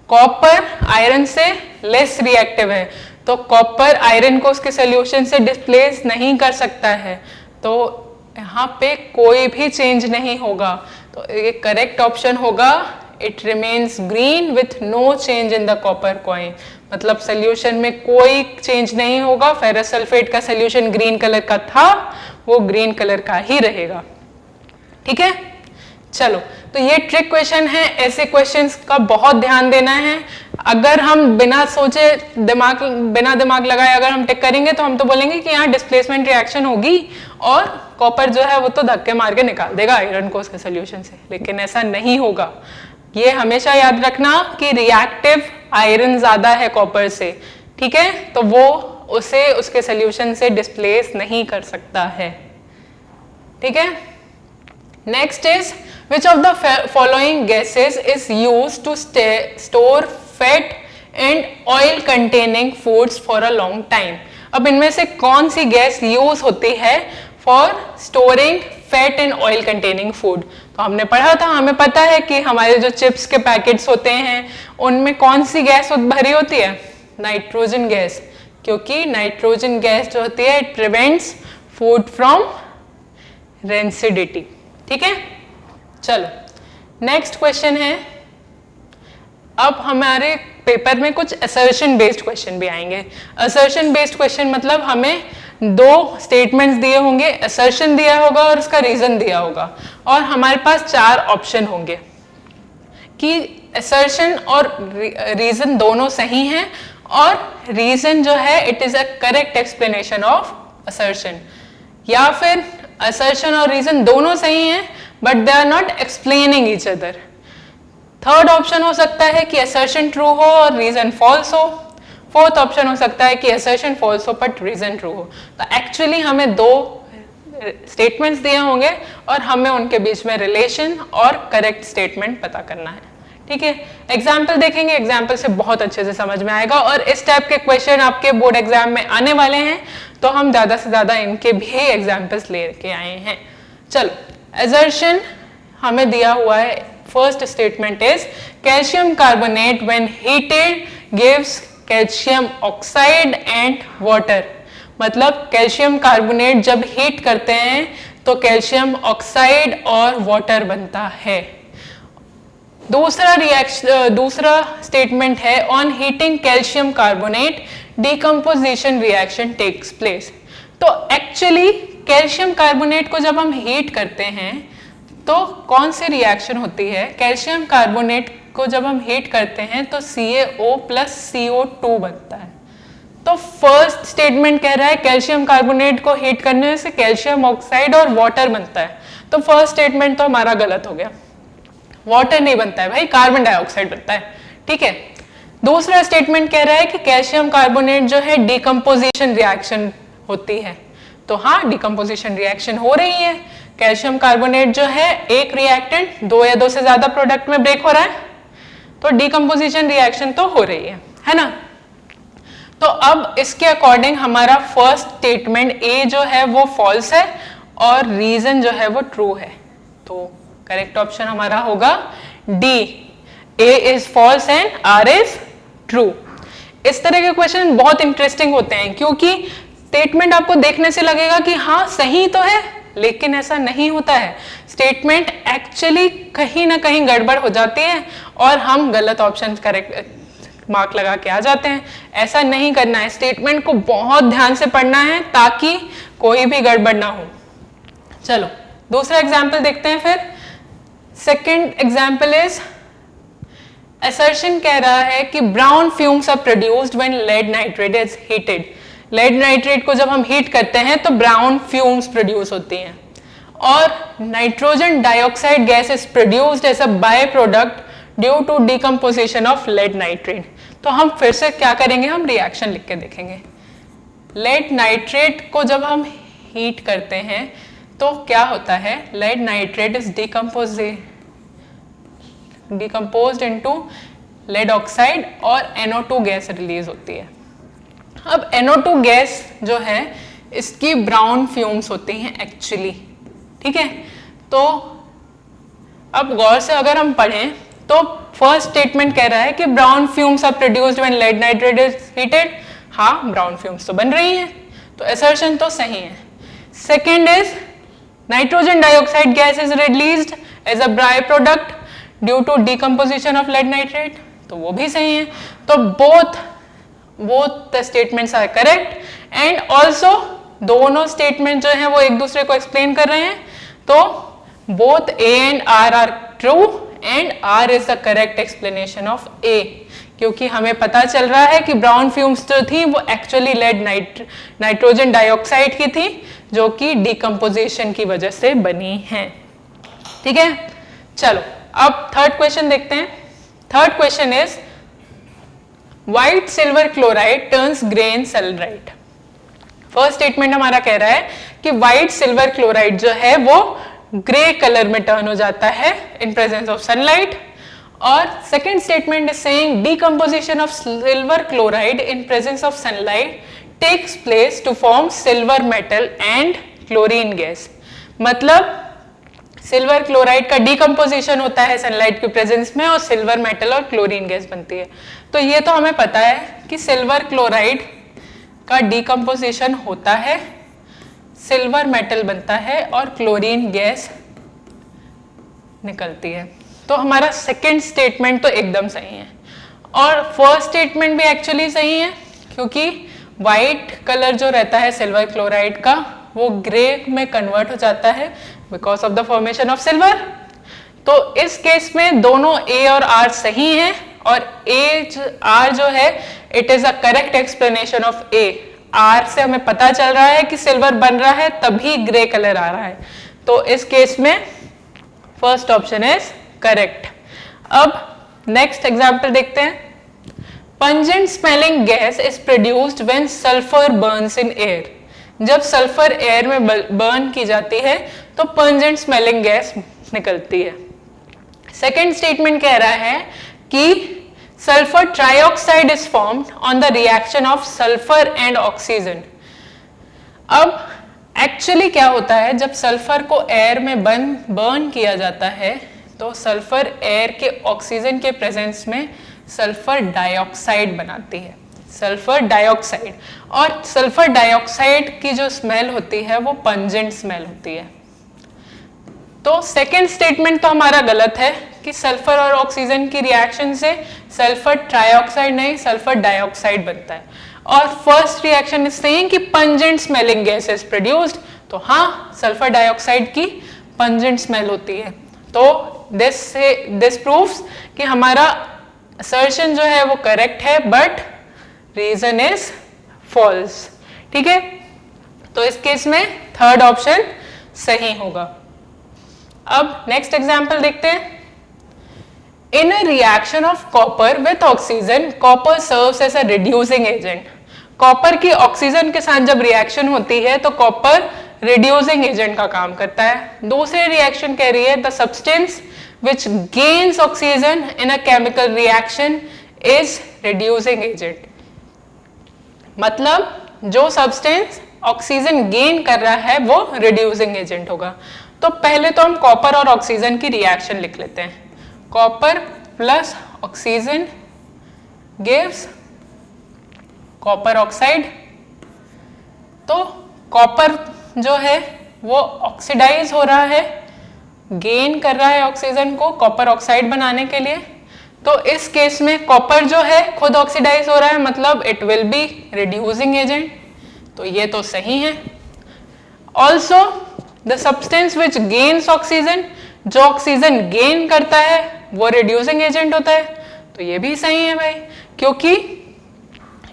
कॉपर आयरन से लेस रिएक्टिव है, तो कॉपर आयरन को उसके सोल्यूशन से डिस्प्लेस नहीं कर सकता है, तो यहाँ पे कोई भी चेंज नहीं होगा। तो ये करेक्ट ऑप्शन होगा, it remains green with no change in the copper coin. मतलब सोल्यूशन में कोई चेंज नहीं होगा, फेरस सल्फेट का सोल्यूशन ग्रीन कलर का था, वो ग्रीन कलर का ही रहेगा। ठीक है, चलो, तो ये ट्रिक क्वेश्चन है। ऐसे क्वेश्चंस का बहुत ध्यान देना है। अगर हम बिना सोचे बिना दिमाग लगाए अगर हम टिक करेंगे तो हम तो बोलेंगे कि यहाँ डिस्प्लेसमेंट रिएक्शन होगी और कॉपर जो है वो तो धक्के मार के निकाल देगा आयरन को उसके सोल्यूशन से, लेकिन ऐसा नहीं होगा। ये हमेशा याद रखना कि रिएक्टिव आयरन ज्यादा है कॉपर से, ठीक है, तो वो उसे उसके सोल्यूशन से डिस्प्लेस नहीं कर सकता है। ठीक है, next is which of the following gases is used to store fat and oil containing foods for a long time। अब इनमें से कौन सी गैस यूज होती है for storing fat and oil containing food? तो हमने पढ़ा था, हमें पता है कि हमारे जो चिप्स के पैकेट्स होते हैं उनमें कौन सी गैस भरी होती है? नाइट्रोजन गैस, क्योंकि नाइट्रोजन गैस जो होती है it prevents food from rancidity. ठीक है, चलो नेक्स्ट क्वेश्चन है। अब हमारे पेपर में कुछ असर्शन बेस्ड क्वेश्चन भी आएंगे। असर्शन बेस्ड क्वेश्चन मतलब हमें 2 स्टेटमेंट्स दिए होंगे, असर्शन दिया होगा और उसका रीजन दिया होगा, और हमारे पास 4 ऑप्शन होंगे कि असर्शन और रीजन दोनों सही हैं और रीजन जो है it is a correct explanation of assertion, या फिर असर्शन और रीजन दोनों सही हैं but they are not explaining each other. Third option हो सकता है कि असर्शन ट्रू हो और रीजन फॉल्स हो। फोर्थ ऑप्शन हो सकता है कि असर्शन फॉल्स हो बट रीजन ट्रू हो। तो एक्चुअली हमें 2 स्टेटमेंट्स दिए होंगे और हमें उनके बीच में रिलेशन और करेक्ट स्टेटमेंट पता करना है। ठीक है, एग्जाम्पल देखेंगे, एग्जाम्पल से बहुत अच्छे से समझ में आएगा। और इस टाइप के क्वेश्चन आपके बोर्ड एग्जाम में आने वाले हैं, तो हम ज्यादा से ज्यादा इनके भी एग्जाम्पल्स लेके आए हैं। चलो, assertion हमें दिया हुआ है, first statement is calcium carbonate when heated gives calcium oxide and water. मतलब कैल्शियम कार्बोनेट जब हीट करते हैं तो कैल्शियम ऑक्साइड और वाटर बनता है। दूसरा स्टेटमेंट है on heating calcium carbonate decomposition reaction takes place. तो एक्चुअली कैल्शियम कार्बोनेट को जब हम हीट करते हैं तो कौन सी रिएक्शन होती है? कैल्शियम कार्बोनेट को जब हम हीट करते हैं तो CaO प्लस CO2 बनता है। तो फर्स्ट स्टेटमेंट कह रहा है कैल्शियम कार्बोनेट को हीट करने से कैल्शियम ऑक्साइड और वाटर बनता है, तो फर्स्ट स्टेटमेंट तो हमारा गलत हो गया, वाटर नहीं बनता है भाई, कार्बन डाइऑक्साइड बनता है। ठीक है, दूसरा स्टेटमेंट कह रहा है कि कैल्शियम कार्बोनेट जो है डिकम्पोजिशन रिएक्शन होती है, तो हाँ डिकम्पोजिशन रिएक्शन हो रही है। कैल्शियम कार्बोनेट जो है एक रिएक्टेंट 2 या 2 से ज्यादा प्रोडक्ट में ब्रेक हो रहा है, तो डिकम्पोजिशन रिएक्शन तो हो रही है ना। तो अब इसके अकॉर्डिंग हमारा फर्स्ट स्टेटमेंट ए जो है वो फॉल्स है और रीजन जो है वो ट्रू है, तो करेक्ट ऑप्शन हमारा होगा D, A is false and R is true. इस तरह के क्वेश्चन बहुत इंटरेस्टिंग होते हैं क्योंकि स्टेटमेंट आपको देखने से लगेगा कि हाँ सही तो है, लेकिन ऐसा नहीं होता है। स्टेटमेंट एक्चुअली कहीं ना कहीं गड़बड़ हो जाती है और हम गलत ऑप्शन करेक्ट मार्क लगा के आ जाते हैं। ऐसा नहीं करना है, स्टेटमेंट को बहुत ध्यान से पढ़ना है ताकि कोई भी गड़बड़ ना हो। चलो दूसरा एग्जाम्पल देखते हैं फिर। सेकेंड एग्जाम्पल इज असर्शन कह रहा है कि brown fumes are produced when lead nitrate is heated. Lead nitrate को जब हम हीट करते हैं तो ब्राउन फ्यूम्स प्रोड्यूस होती हैं और nitrogen dioxide gas is produced as a by product due to decomposition of lead nitrate. तो हम फिर से क्या करेंगे, हम रिएक्शन लिख के देखेंगे। लेड नाइट्रेट को जब हम हीट करते हैं तो क्या होता है, lead nitrate is decomposed into lead oxide और NO2 गैस रिलीज होती है। अब NO2 गैस जो है इसकी ब्राउन फ्यूम्स होती हैं एक्चुअली। ठीक है, तो अब गौर से अगर हम पढ़ें तो फर्स्ट स्टेटमेंट कह रहा है कि brown fumes are produced when lead nitrate is heated. हाँ ब्राउन फ्यूम्स तो बन रही हैं, तो असर्शन तो सही है। Second is nitrogen dioxide gas is released as a by product due to decomposition of lead nitrate, तो वो भी सही है। तो both the statements are correct and also दोनों स्टेटमेंट जो है वो एक दूसरे को एक्सप्लेन कर रहे हैं, तो both A and R are true and R is the correct explanation of A, क्योंकि हमें पता चल रहा है कि ब्राउन फ्यूम्स जो थी वो एक्चुअली लेड नाइट्रोजन डाइऑक्साइड की थी जो कि डिकम्पोजिशन की वजह से बनी है। ठीक है, चलो अब थर्ड क्वेश्चन देखते हैं। Third question is white silver chloride turns grey in sunlight. First statement हमारा कह रहा है कि व्हाइट सिल्वर क्लोराइड जो है वो ग्रे कलर में टर्न हो जाता है इन प्रेजेंस ऑफ सनलाइट, और second statement is saying decomposition of silver chloride in presence of sunlight takes place to form silver metal and chlorine gas. मतलब silver chloride का डिकम्पोजिशन होता है sunlight के प्रेजेंस में और सिल्वर मेटल और chlorine gas बनती है। तो ये तो हमें पता है कि सिल्वर क्लोराइड का डिकम्पोजिशन होता है, सिल्वर मेटल बनता है और क्लोरीन गैस निकलती है। तो हमारा सेकेंड स्टेटमेंट तो एकदम सही है और फर्स्ट स्टेटमेंट भी एक्चुअली सही है क्योंकि व्हाइट कलर जो रहता है सिल्वर क्लोराइड का वो ग्रे में कन्वर्ट हो जाता है because of the formation of silver. तो इस केस में दोनों ए और आर सही हैं और आर जो है it is a correct explanation of A. R से हमें पता चल रहा है कि सिल्वर बन रहा है तभी ग्रे कलर आ रहा है, तो इस केस में फर्स्ट ऑप्शन इज करेक्ट। अब नेक्स्ट एग्जांपल देखते हैं। Pungent smelling gas is produced when sulphur Burns in air. जब सल्फर एयर में बर्न की जाती है तो पंजेंट स्मेलिंग गैस निकलती है। सेकेंड स्टेटमेंट कह रहा है कि sulphur trioxide is formed on the reaction of sulphur and oxygen. अब एक्चुअली क्या होता है, जब सल्फर को एयर में बर्न किया जाता है तो सल्फर एयर के ऑक्सीजन के प्रेजेंस में सल्फर डाइऑक्साइड बनाती है, सल्फर डाइऑक्साइड। और सल्फर डाइऑक्साइड की जो स्मेल होती है वो पंजेंट स्मेल होती है। तो सेकेंड स्टेटमेंट तो हमारा गलत है कि सल्फर और ऑक्सीजन की रिएक्शन से सल्फर ट्राइऑक्साइड नहीं सल्फर डाइऑक्साइड बनता है। और फर्स्ट रिएक्शन इज सेइंग कि pungent smelling gas is produced, तो हाँ सल्फर डाइऑक्साइड की पंजेंट स्मेल होती है। तो दिस प्रूव्स कि हमारा असर्शन जो है वो करेक्ट है बट रीजन इज फॉल्स। ठीक है, तो इस केस में थर्ड ऑप्शन सही होगा। अब नेक्स्ट एग्जांपल देखते हैं। In a reaction of copper with oxygen, copper serves as a reducing agent. Copper की ऑक्सीजन के साथ जब रिएक्शन होती है तो कॉपर रिड्यूसिंग एजेंट का काम करता है। दूसरी रिएक्शन कह रही है the substance which gains oxygen in a chemical reaction is reducing agent। मतलब जो सब्सटेंस ऑक्सीजन गेन कर रहा है वो रिड्यूसिंग एजेंट होगा। तो पहले तो हम कॉपर और ऑक्सीजन की रिएक्शन लिख लेते हैं। Copper plus oxygen gives copper oxide. तो कॉपर जो है वो ऑक्सीडाइज हो रहा है, गेन कर रहा है ऑक्सीजन को कॉपर ऑक्साइड बनाने के लिए। तो इस केस में कॉपर जो है खुद ऑक्सीडाइज हो रहा है, मतलब it will B reducing agent. तो ये तो सही है। Also the substance which gains oxygen, जो ऑक्सीजन गेन करता है वो रिड्यूसिंग एजेंट होता है। तो ये भी सही है भाई, क्योंकि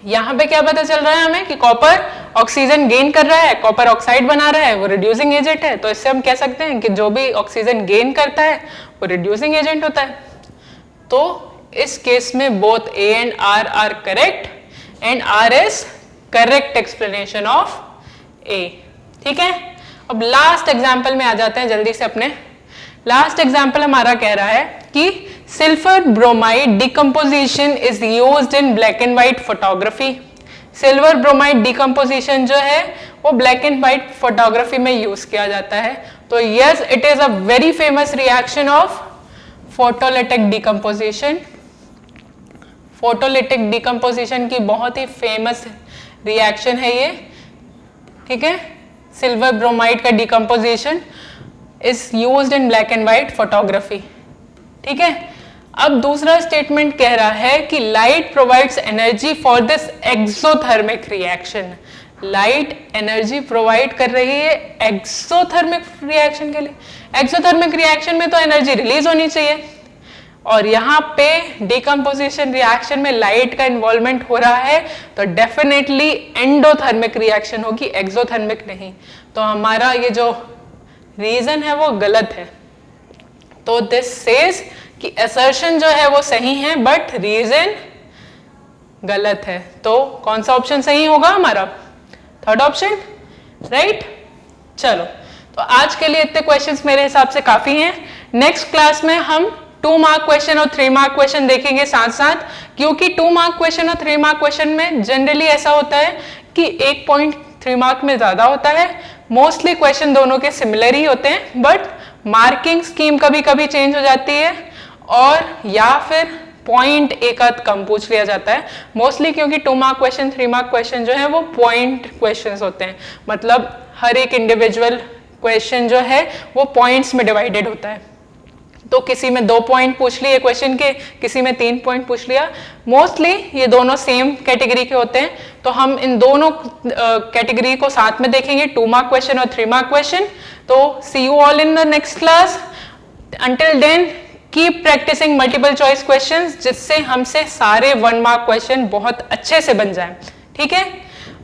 यहां पे क्या पता चल रहा है हमें कि कॉपर ऑक्सीजन गेन कर रहा है, कॉपर ऑक्साइड बना रहा है, वो रिड्यूसिंग एजेंट है। तो इससे हम कह सकते हैं कि जो भी ऑक्सीजन गेन करता है वो रिड्यूसिंग एजेंट होता है। तो इस केस में both A and R are correct and R is correct explanation of A. ठीक है, अब लास्ट एग्जाम्पल में आ जाते हैं जल्दी से अपने। लास्ट एग्जाम्पल हमारा कह रहा है कि silver bromide decomposition is used in black and white photography. Silver bromide decomposition जो है वो ब्लैक एंड व्हाइट फोटोग्राफी में यूज किया जाता है। तो yes, it is a very famous reaction of photolytic decomposition. Photolytic decomposition की बहुत ही फेमस रिएक्शन है ये। ठीक है, सिल्वर ब्रोमाइड का decomposition is used in black and white photography. ठीक है, अब दूसरा स्टेटमेंट कह रहा है कि light provides energy for this exothermic reaction. Light energy provide कर रही है एक्सोथर्मिक रिएक्शन के लिए। एक्सोथर्मिक रिएक्शन में तो एनर्जी रिलीज होनी चाहिए, और यहाँ पे डिकम्पोजिशन रिएक्शन में लाइट का इन्वॉल्वमेंट हो रहा है, तो डेफिनेटली एंडोथर्मिक रिएक्शन होगी, एक्सोथर्मिक नहीं। तो हमारा ये जो रीजन है वो गलत है। तो दिस सेज कि असर्शन जो है वो सही है बट रीजन गलत है। तो कौन सा ऑप्शन सही होगा हमारा? Third option, right. चलो, तो आज के लिए इतने क्वेश्चंस मेरे हिसाब से काफी हैं। नेक्स्ट क्लास में हम 2 मार्क क्वेश्चन और 3 मार्क क्वेश्चन देखेंगे साथ साथ, क्योंकि 2 मार्क क्वेश्चन और 3 मार्क क्वेश्चन में जनरली ऐसा होता है कि 1 पॉइंट 3 मार्क में ज्यादा होता है। मोस्टली क्वेश्चन दोनों के सिमिलर ही होते हैं, बट मार्किंग स्कीम कभी कभी चेंज हो जाती है, और या फिर पॉइंट एक आध कम पूछ लिया जाता है। मोस्टली क्योंकि 2 मार्क क्वेश्चन 3 मार्क क्वेश्चन जो है वो पॉइंट क्वेश्चंस होते हैं, मतलब हर एक इंडिविजुअल क्वेश्चन जो है वो पॉइंट्स में डिवाइडेड होता है। तो किसी में 2 पॉइंट पूछ लिए क्वेश्चन के, किसी में 3 पॉइंट पूछ लिया। मोस्टली ये दोनों सेम कैटेगरी के होते हैं, तो हम इन दोनों कैटेगरी को साथ में देखेंगे, 2 मार्क क्वेश्चन और 3 मार्क क्वेश्चन। तो see you all in the next class. Until then keep practising multiple choice questions, जिससे हमसे सारे 1 मार्क क्वेश्चन बहुत अच्छे से बन जाएं। ठीक है,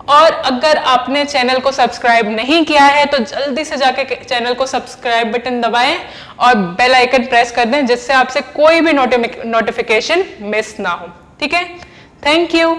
और अगर आपने चैनल को सब्सक्राइब नहीं किया है तो जल्दी से जाके चैनल को सब्सक्राइब बटन दबाएं और बेल आइकन प्रेस कर दें, जिससे आपसे कोई भी नोटिफिकेशन मिस ना हो। ठीक है, थैंक यू।